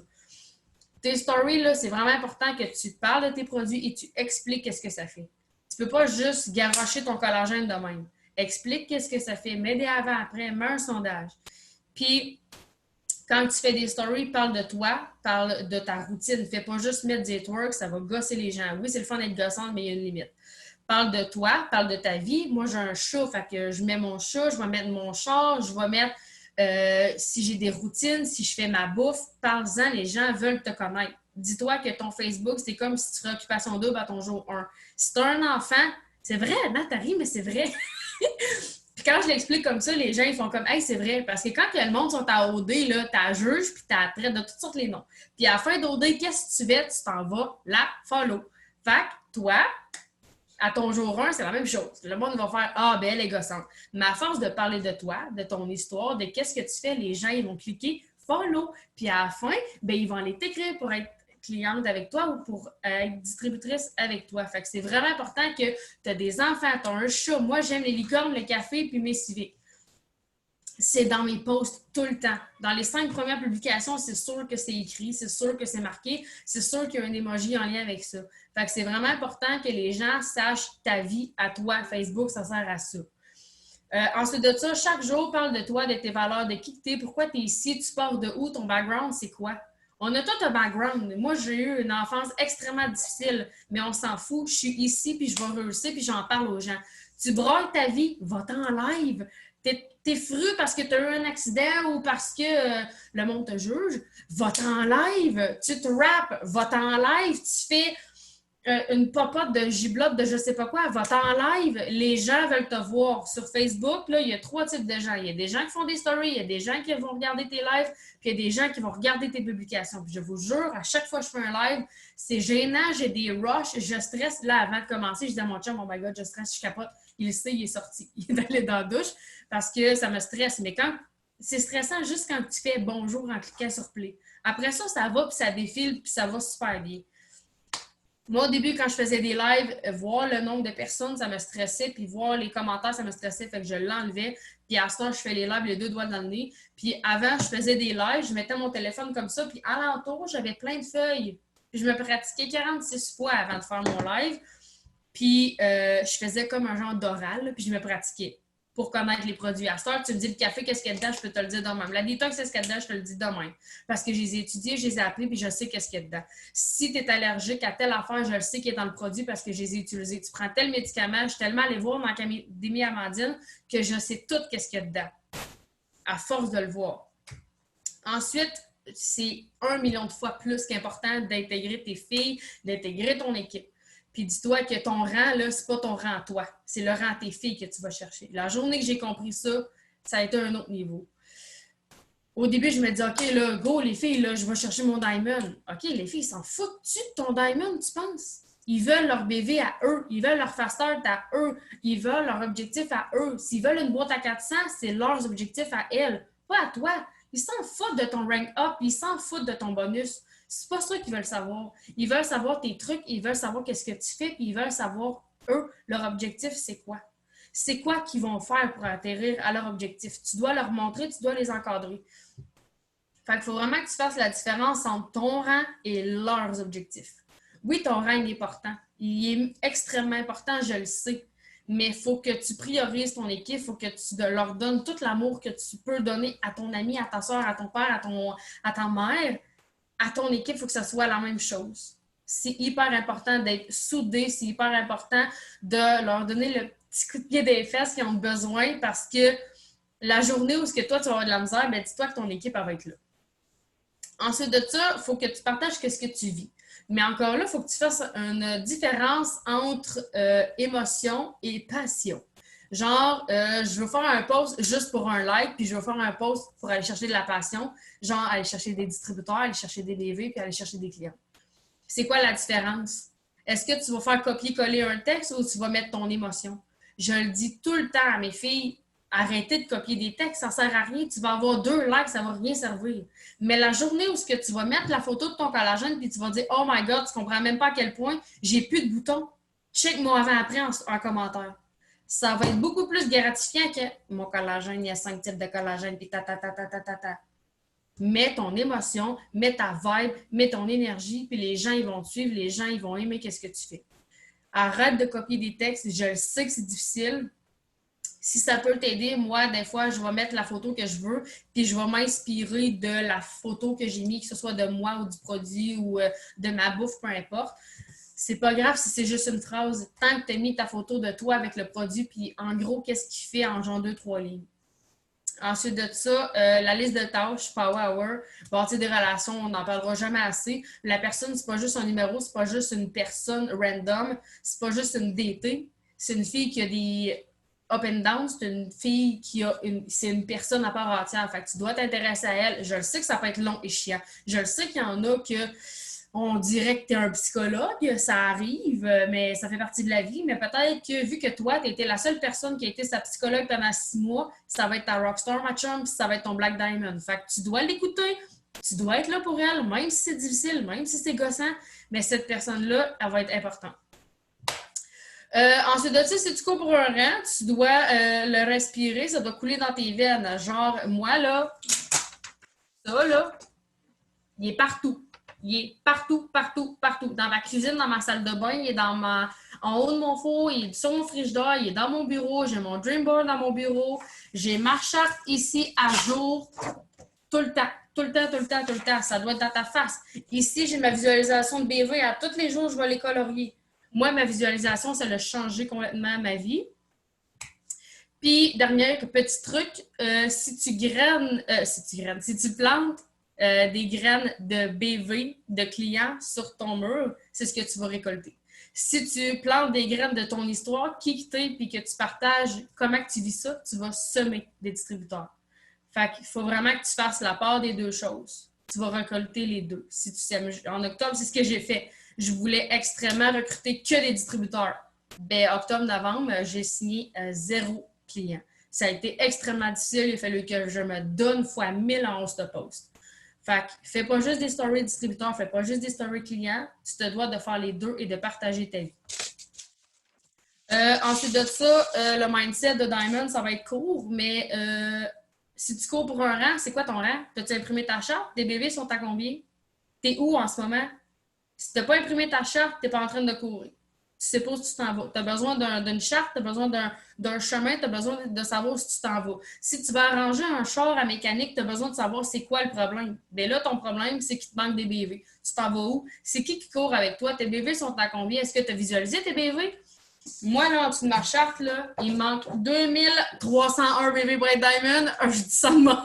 Tes stories, là, c'est vraiment important que tu parles de tes produits et tu expliques qu'est-ce que ça fait. Tu peux pas juste garocher ton collagène de même. Explique qu'est-ce que ça fait, mets des avant-après, mets un sondage. Puis, quand tu fais des stories, parle de toi, parle de ta routine. Fais pas juste mettre du network, ça va gosser les gens. Oui, c'est le fun d'être gossante, mais il y a une limite. Parle de toi, parle de ta vie. Moi, j'ai un chat, fait que je mets mon chat, je vais mettre mon char, je vais mettre si j'ai des routines, si je fais ma bouffe, parle-en, les gens veulent te connaître. Dis-toi que ton Facebook, c'est comme si tu ferais occupation double à ton jour 1. Si tu as un enfant, c'est vrai, Nathalie, mais c'est vrai. Puis quand je l'explique comme ça, les gens ils font comme « Hey, c'est vrai ». Parce que quand le monde sont à OD, là, t'as juge puis t'as traite de toutes sortes les noms. Puis à la fin d'OD, qu'est-ce que tu fais? Tu t'en vas la follow. Fait que toi, à ton jour 1, c'est la même chose. Le monde va faire « Ah, ben elle est gossante ». Mais à force de parler de toi, de ton histoire, de qu'est-ce que tu fais, les gens, ils vont cliquer « Follow ». Puis à la fin, ben ils vont aller t'écrire pour être cliente avec toi ou pour être distributrice avec toi. Fait que c'est vraiment important que tu as des enfants, tu as un chat. Moi, j'aime les licornes, le café puis mes civiques. C'est dans mes posts tout le temps. Dans les 5 premières publications, c'est sûr que c'est écrit, c'est sûr que c'est marqué, c'est sûr qu'il y a un emoji en lien avec ça. Fait que c'est vraiment important que les gens sachent ta vie à toi. Facebook, ça sert à ça. Ensuite de ça, chaque jour, parle de toi, de tes valeurs, de qui tu es, pourquoi tu es ici, tu pars de où, ton background, c'est quoi? On a tout un background. Moi, j'ai eu une enfance extrêmement difficile, mais on s'en fout. Je suis ici, puis je vais réussir, puis j'en parle aux gens. Tu brailles ta vie, va-t'en en live. T'es fru parce que tu as eu un accident ou parce que le monde te juge, va-t'en en live. Tu te rappes, va-t'en en live. Tu fais une pop-up de giblotte de je sais pas quoi, va-t'en en live. Les gens veulent te voir. Sur Facebook, là, il y a 3 types de gens. Il y a des gens qui font des stories, il y a des gens qui vont regarder tes lives, puis il y a des gens qui vont regarder tes publications. Puis je vous jure, à chaque fois que je fais un live, c'est gênant, j'ai des rushs, je stresse. Là, avant de commencer, je dis à mon chum, oh my God, je stresse, je capote. Il sait, il est sorti. Il est allé dans la douche parce que ça me stresse. Mais quand c'est stressant juste quand tu fais bonjour en cliquant sur play. Après ça, ça va, puis ça défile, puis ça va super bien. Moi, au début, quand je faisais des lives, voir le nombre de personnes, ça me stressait, puis voir les commentaires, ça me stressait, fait que je l'enlevais. Puis à ce temps, je fais les lives les 2 doigts dans le nez. Puis avant, je faisais des lives, je mettais mon téléphone comme ça, puis alentour, j'avais plein de feuilles. Puis je me pratiquais 46 fois avant de faire mon live. Puis je faisais comme un genre d'oral, puis je me pratiquais pour connaître les produits. À cette heure, tu me dis le café, qu'est-ce qu'il y a dedans, je peux te le dire de même. La détox, qu'est-ce qu'il y a dedans, je te le dis de même. Parce que je les ai étudiés, je les ai appris, puis je sais qu'est-ce qu'il y a dedans. Si tu es allergique à telle affaire, je le sais qu'il est dans le produit parce que je les ai utilisés. Tu prends tel médicament, je suis tellement allée voir dans l'Académie Amandine que je sais tout qu'est-ce qu'il y a dedans, à force de le voir. Ensuite, c'est 1 million de fois plus qu'important d'intégrer tes filles, d'intégrer ton équipe. Puis dis-toi que ton rang, là, c'est pas ton rang à toi. C'est le rang à tes filles que tu vas chercher. La journée que j'ai compris ça, ça a été un autre niveau. Au début, je me dis, OK, là, go, les filles, là, je vais chercher mon diamond. OK, les filles, ils s'en foutent-tu de ton diamond, tu penses? Ils veulent leur BV à eux. Ils veulent leur fast start à eux. Ils veulent leur objectif à eux. S'ils veulent une boîte à 400, c'est leurs objectifs à elles, pas à toi. Ils s'en foutent de ton rank up. Ils s'en foutent de ton bonus. C'est pas ça qu'ils veulent savoir. Ils veulent savoir tes trucs, ils veulent savoir qu'est-ce que tu fais, puis ils veulent savoir, eux, leur objectif, c'est quoi. C'est quoi qu'ils vont faire pour atterrir à leur objectif. Tu dois leur montrer, tu dois les encadrer. Fait qu'il faut vraiment que tu fasses la différence entre ton rang et leurs objectifs. Oui, ton rang est important. Il est extrêmement important, je le sais. Mais il faut que tu priorises ton équipe, il faut que tu leur donnes tout l'amour que tu peux donner à ton ami, à ta soeur, à ton père, à ta mère. À ton équipe, il faut que ce soit la même chose. C'est hyper important d'être soudé, c'est hyper important de leur donner le petit coup de pied des fesses qu'ils ont besoin parce que la journée où toi, tu vas avoir de la misère, ben dis-toi que ton équipe elle va être là. Ensuite de ça, il faut que tu partages ce que tu vis. Mais encore là, il faut que tu fasses une différence entre émotion et passion. Genre, je veux faire un post juste pour un like, puis je veux faire un post pour aller chercher de la passion. Genre, aller chercher des distributeurs, aller chercher des DV, puis aller chercher des clients. C'est quoi la différence? Est-ce que tu vas faire copier-coller un texte ou tu vas mettre ton émotion? Je le dis tout le temps à mes filles, arrêtez de copier des textes, ça ne sert à rien. Tu vas avoir 2 likes, ça ne va rien servir. Mais la journée où tu vas mettre la photo de ton collagène puis tu vas dire « Oh my God, tu ne comprends même pas à quel point j'ai plus de boutons. Check-moi avant-après en commentaire. » Ça va être beaucoup plus gratifiant que « Mon collagène, il y a 5 types de collagène, puis ta. » Mets ton émotion, mets ta vibe, mets ton énergie, puis les gens, ils vont te suivre, les gens, ils vont aimer ce que tu fais. Arrête de copier des textes. Je sais que c'est difficile. Si ça peut t'aider, moi, des fois, je vais mettre la photo que je veux, puis je vais m'inspirer de la photo que j'ai mis, que ce soit de moi ou du produit ou de ma bouffe, peu importe. C'est pas grave si c'est juste une phrase. Tant que tu as mis ta photo de toi avec le produit, puis en gros, qu'est-ce qu'il fait en genre 2-3 lignes. Ensuite de ça, la liste de tâches, Power Hour, bâtir des relations, on n'en parlera jamais assez. La personne, c'est pas juste un numéro, c'est pas juste une personne random, c'est pas juste une DT, c'est une fille qui a des up and down, c'est une fille c'est une personne à part entière. Fait que tu dois t'intéresser à elle. Je le sais que ça peut être long et chiant. Je le sais qu'il y en a que on dirait que tu es un psychologue, ça arrive, mais ça fait partie de la vie. Mais peut-être que vu que toi, tu étais la seule personne qui a été sa psychologue pendant 6 mois, ça va être ta rockstar, ma chum, puis ça va être ton Black Diamond. Fait que tu dois l'écouter, tu dois être là pour elle, même si c'est difficile, même si c'est gossant, mais cette personne-là, elle va être importante. Ensuite de ça, si tu cours pour un rang, tu dois le respirer, ça doit couler dans tes veines. Genre, moi, là, ça, là, il est partout. Il est partout, partout, partout. Dans ma cuisine, dans ma salle de bain, il est en haut de mon four, il est sur mon frigidaire, il est dans mon bureau, j'ai mon Dreamboard dans mon bureau, j'ai ma charte ici à jour, tout le temps, tout le temps, tout le temps, tout le temps. Ça doit être dans ta face. Ici, j'ai ma visualisation de BV. À tous les jours, je vais les colorier. Moi, ma visualisation, ça a changé complètement ma vie. Puis, dernier petit truc, si tu plantes des graines de BV de clients sur ton mur, c'est ce que tu vas récolter. Si tu plantes des graines de ton histoire, qui t'es, puis que tu partages comment tu vis ça, tu vas semer des distributeurs. Fait qu'il faut vraiment que tu fasses la part des deux choses. Tu vas récolter les deux. Si tu sèmes en octobre, c'est ce que j'ai fait. Je voulais extrêmement recruter que des distributeurs. Ben, octobre-novembre, j'ai signé 0 client. Ça a été extrêmement difficile. Il a fallu que je me donne fois 1000 en hausse de poste. Fait que fais pas juste des stories distributeurs, fais pas juste des stories clients. Tu te dois de faire les deux et de partager ta vie. Ensuite de ça, le mindset de Diamond, ça va être court, mais si tu cours pour un rang, c'est quoi ton rang? As-tu imprimé ta charte? Tes bébés sont à combien? T'es où en ce moment? Si tu n'as pas imprimé ta charte, tu n'es pas en train de courir. Tu sais pas où tu t'en vas. Tu as besoin d'une charte, tu as besoin d'un chemin, tu as besoin de savoir où tu t'en vas. Si tu vas arranger un char à mécanique, tu as besoin de savoir c'est quoi le problème. Bien là, ton problème, c'est qu'il te manque des BV. Tu t'en vas où? C'est qui court avec toi? Tes BV sont à combien? Est-ce que tu as visualisé tes BV? Moi, là, en dessous de ma charte, là, il me manque 2301 BV Bright Diamond. Je dis ça de même.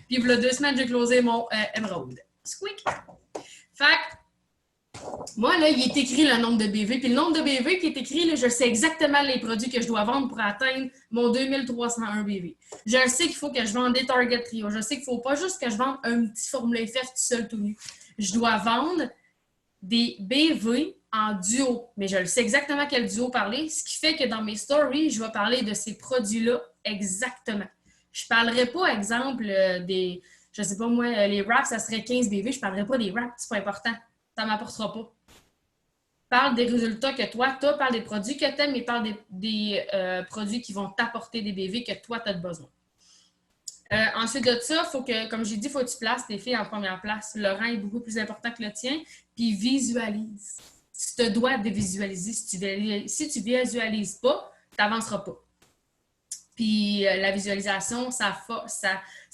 Puis, il y a 2 semaines, j'ai closé mon Emerald. Squeak! Fait moi, là, il est écrit le nombre de BV. Puis le nombre de BV qui est écrit, là, je sais exactement les produits que je dois vendre pour atteindre mon 2301 BV. Je sais qu'il faut que je vende des Target Trio. Je sais qu'il ne faut pas juste que je vende un petit formulaire FF tout seul, tout nu. Je dois vendre des BV en duo. Mais je le sais exactement quel duo parler. Ce qui fait que dans mes stories, je vais parler de ces produits-là exactement. Je ne parlerai pas, exemple, des... Je ne sais pas, moi, les wraps, ça serait 15 BV. Je ne parlerai pas des wraps. C'est pas important. Ça ne m'apportera pas. Parle des résultats que toi, tu as, parle des produits que tu aimes, mais parle des produits qui vont t'apporter des BV que toi, tu as besoin. Ensuite de ça, faut que, comme j'ai dit, il faut que tu places tes filles en première place. Le rang est beaucoup plus important que le tien. Puis visualise. Tu te dois de visualiser. Si tu visualises pas, tu n'avanceras pas. Puis la visualisation, ça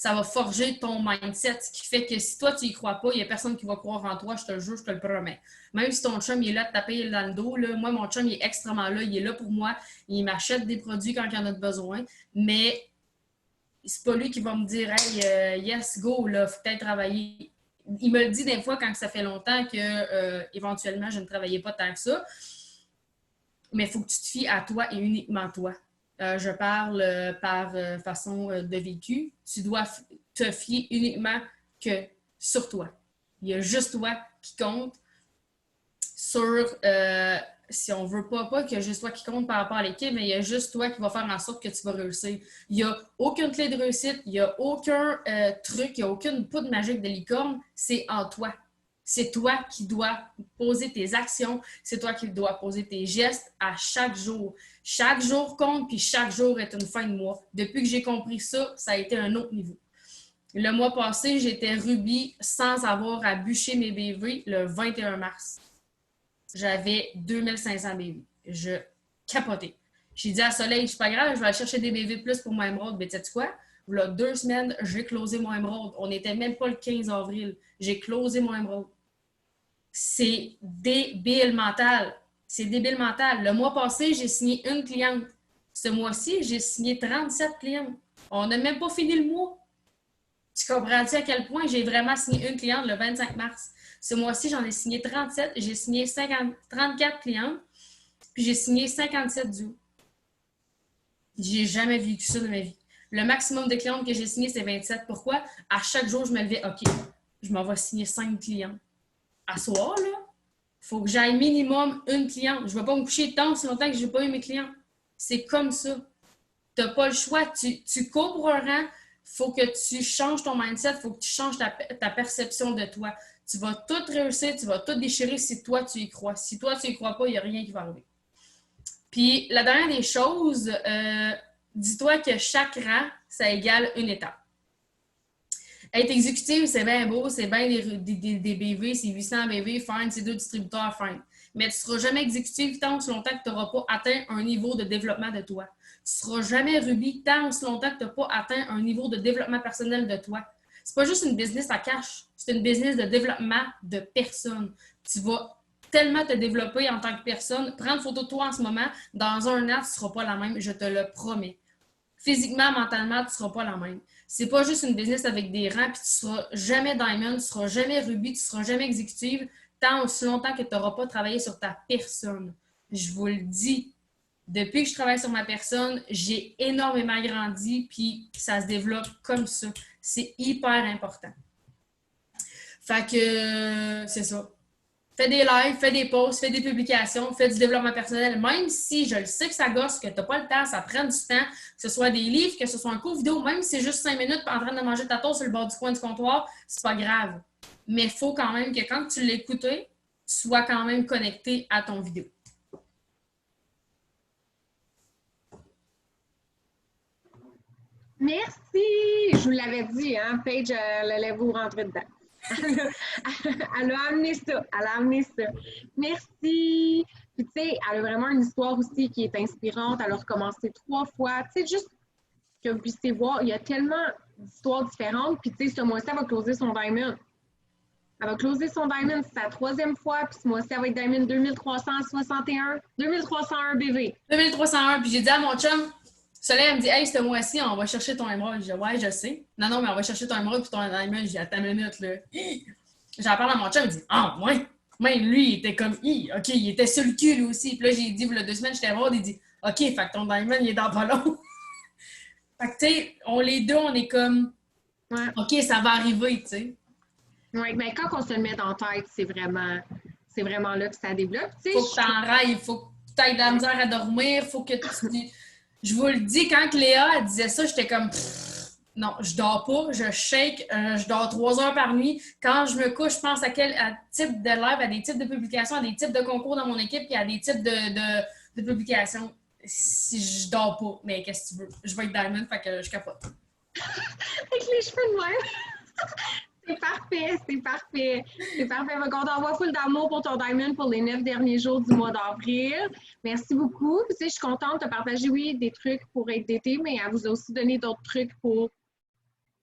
va forger ton mindset, ce qui fait que si toi, tu y crois pas, il n'y a personne qui va croire en toi, je te le jure, je te le promets. Même si ton chum il est là de taper dans le dos, là, moi, mon chum il est extrêmement là, il est là pour moi, il m'achète des produits quand il en a besoin, mais c'est pas lui qui va me dire « Hey, yes, go, là, faut peut-être travailler ». Il me le dit des fois quand ça fait longtemps que éventuellement je ne travaillais pas tant que ça, mais il faut que tu te fies à toi et uniquement toi. Je parle par façon de vécu. Tu dois te fier uniquement que sur toi. Il y a juste toi qui compte sur, si on veut pas qu'il y a juste toi qui compte par rapport à l'équipe, mais il y a juste toi qui va faire en sorte que tu vas réussir. Il n'y a aucune clé de réussite, il n'y a aucun truc, il n'y a aucune poudre magique de licorne, c'est en toi. C'est toi qui dois poser tes actions, c'est toi qui dois poser tes gestes à chaque jour. Chaque jour compte, puis chaque jour est une fin de mois. Depuis que j'ai compris ça, ça a été un autre niveau. Le mois passé, j'étais rubis sans avoir à bûcher mes BV le 21 mars. J'avais 2500 BV. Je capotais. J'ai dit à Soleil, c'est pas grave, je vais aller chercher des BV plus pour mon émeraude. Mais tu sais quoi? Il y a 2 semaines, j'ai closé mon émeraude. On n'était même pas le 15 avril. J'ai closé mon émeraude. C'est débile mental. C'est débile mental. Le mois passé, j'ai signé une cliente. Ce mois-ci, j'ai signé 37 clientes. On n'a même pas fini le mois. Tu comprends-tu à quel point j'ai vraiment signé une cliente le 25 mars? Ce mois-ci, j'en ai signé 37. J'ai signé 34 clientes. Puis j'ai signé 57 duos. J'ai jamais vécu ça de ma vie. Le maximum de clientes que j'ai signé, c'est 27. Pourquoi? À chaque jour, je me levais, OK, je m'en vais signer 5 clientes. À soir, là, il faut que j'aille minimum une cliente. Je ne vais pas me coucher tant si longtemps que je n'ai pas eu mes clients. C'est comme ça. Tu n'as pas le choix. Tu cours pour un rang. Il faut que tu changes ton mindset. Il faut que tu changes ta perception de toi. Tu vas tout réussir. Tu vas tout déchirer si toi, tu y crois. Si toi, tu y crois pas, il n'y a rien qui va arriver. Puis, la dernière des choses, dis-toi que chaque rang, ça égale une étape. Être exécutive, c'est bien beau, c'est bien des BV, c'est 800 BV, fine, c'est 2 distributeurs, fine. Mais tu ne seras jamais exécutive tant aussi longtemps que tu n'auras pas atteint un niveau de développement de toi. Tu ne seras jamais Ruby tant aussi longtemps que tu n'as pas atteint un niveau de développement personnel de toi. C'est pas juste une business à cash, c'est une business de développement de personne. Tu vas tellement te développer en tant que personne. Prends une photo de toi en ce moment, dans un an, tu ne seras pas la même, je te le promets. Physiquement, mentalement, tu ne seras pas la même. C'est pas juste une business avec des rangs, puis tu ne seras jamais diamond, tu ne seras jamais ruby, tu ne seras jamais exécutive, tant aussi longtemps que tu n'auras pas travaillé sur ta personne. Je vous le dis, depuis que je travaille sur ma personne, j'ai énormément grandi, puis ça se développe comme ça. C'est hyper important. Fait que c'est ça. Fais des lives, fais des posts, fais des publications, fais du développement personnel. Même si je le sais que ça gosse, que tu n'as pas le temps, ça prend du temps, que ce soit des livres, que ce soit un cours vidéo, même si c'est juste 5 minutes en train de manger ta toast sur le bord du coin du comptoir, c'est pas grave. Mais il faut quand même que quand tu l'écoutes, tu sois quand même connecté à ton vidéo. Merci! Je vous l'avais dit, hein, Paige, elle allait vous rentrer dedans. Elle a amené ça. Elle a amené ça. Merci. Puis, tu sais, elle a vraiment une histoire aussi qui est inspirante. Elle a recommencé 3 fois. Tu sais, juste que vous puissiez voir, il y a tellement d'histoires différentes. Puis, tu sais, ce mois-ci, elle va closer son diamond. Elle va closer son diamond. C'est sa 3e fois. Puis, ce mois-ci, elle va être diamond 2361. 2301 BV. 2301. Puis, j'ai dit à mon chum, Soleil, elle me dit, hey, ce mois-ci, on va chercher ton émeraude. Je dis, ouais, je sais. Non, mais on va chercher ton émeraude puis ton diamond. Je dis, attends une minute, là. J'en parle à mon chum, il dit, ah, ouais. Même lui, il était comme, OK, il était sur le cul, lui aussi. Puis là, j'ai dit, il y a 2 semaines, j'étais émeraude. Il dit, OK, fait que ton diamond, il est dans pas long. Fait que, tu sais, les deux, on est comme, ouais. OK, ça va arriver, tu sais. Oui, mais quand on se le met dans la tête, c'est vraiment là que ça développe. Il faut que tu en rêves, il faut que tu aies de la misère à dormir, il faut que tu... Je vous le dis, quand Léa elle disait ça, j'étais comme non, je dors pas, je shake, je dors 3 heures par nuit. Quand je me couche, je pense à type de live, à des types de publications, à des types de concours dans mon équipe, puis à des types de publications. Si je dors pas, mais qu'est-ce que tu veux? Je vais être diamond, fait que je capote. Avec les cheveux de même. C'est parfait, c'est parfait. C'est parfait. Donc, on t'envoie full d'amour pour ton Diamond pour les 9 derniers jours du mois d'avril. Merci beaucoup. Tu sais, je suis contente de partager, oui, des trucs pour être d'été, mais elle vous a aussi donné d'autres trucs pour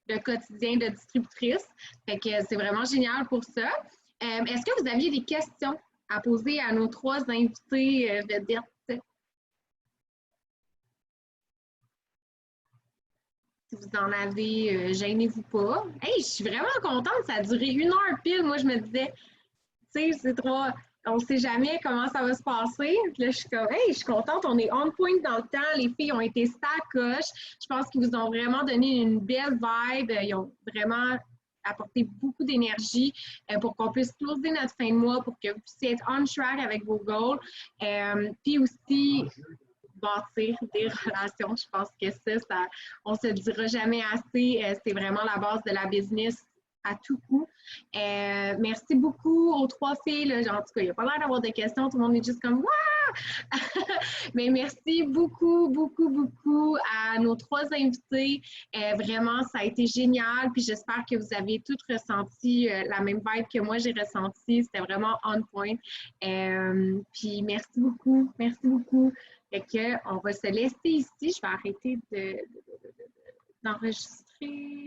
le quotidien de distributrice. Fait que c'est vraiment génial pour ça. Est-ce que vous aviez des questions à poser à nos 3 invités vedettes? Si vous en avez, gênez-vous pas. Hey, je suis vraiment contente, ça a duré 1 heure pile. Moi, je me disais, tu sais, c'est trop. On ne sait jamais comment ça va se passer. Puis là, je suis comme, hey, je suis contente, on est on point dans le temps. Les filles ont été sacoches. Je pense qu'ils vous ont vraiment donné une belle vibe. Ils ont vraiment apporté beaucoup d'énergie pour qu'on puisse closer notre fin de mois, pour que vous puissiez être on track avec vos goals. Puis aussi, bâtir des relations. Je pense que ça on se le dira jamais assez. C'est vraiment la base de la business à tout coup. Merci beaucoup aux 3 filles. Là. En tout cas, il n'y a pas l'air d'avoir de questions. Tout le monde est juste comme « Waouh! » Mais merci beaucoup, beaucoup, beaucoup à nos 3 invités. Vraiment, ça a été génial. Puis j'espère que vous avez toutes ressenti la même vibe que moi j'ai ressenti. C'était vraiment on point. Puis merci beaucoup. Merci beaucoup. Fait que, on va se laisser ici. Je vais arrêter d'enregistrer.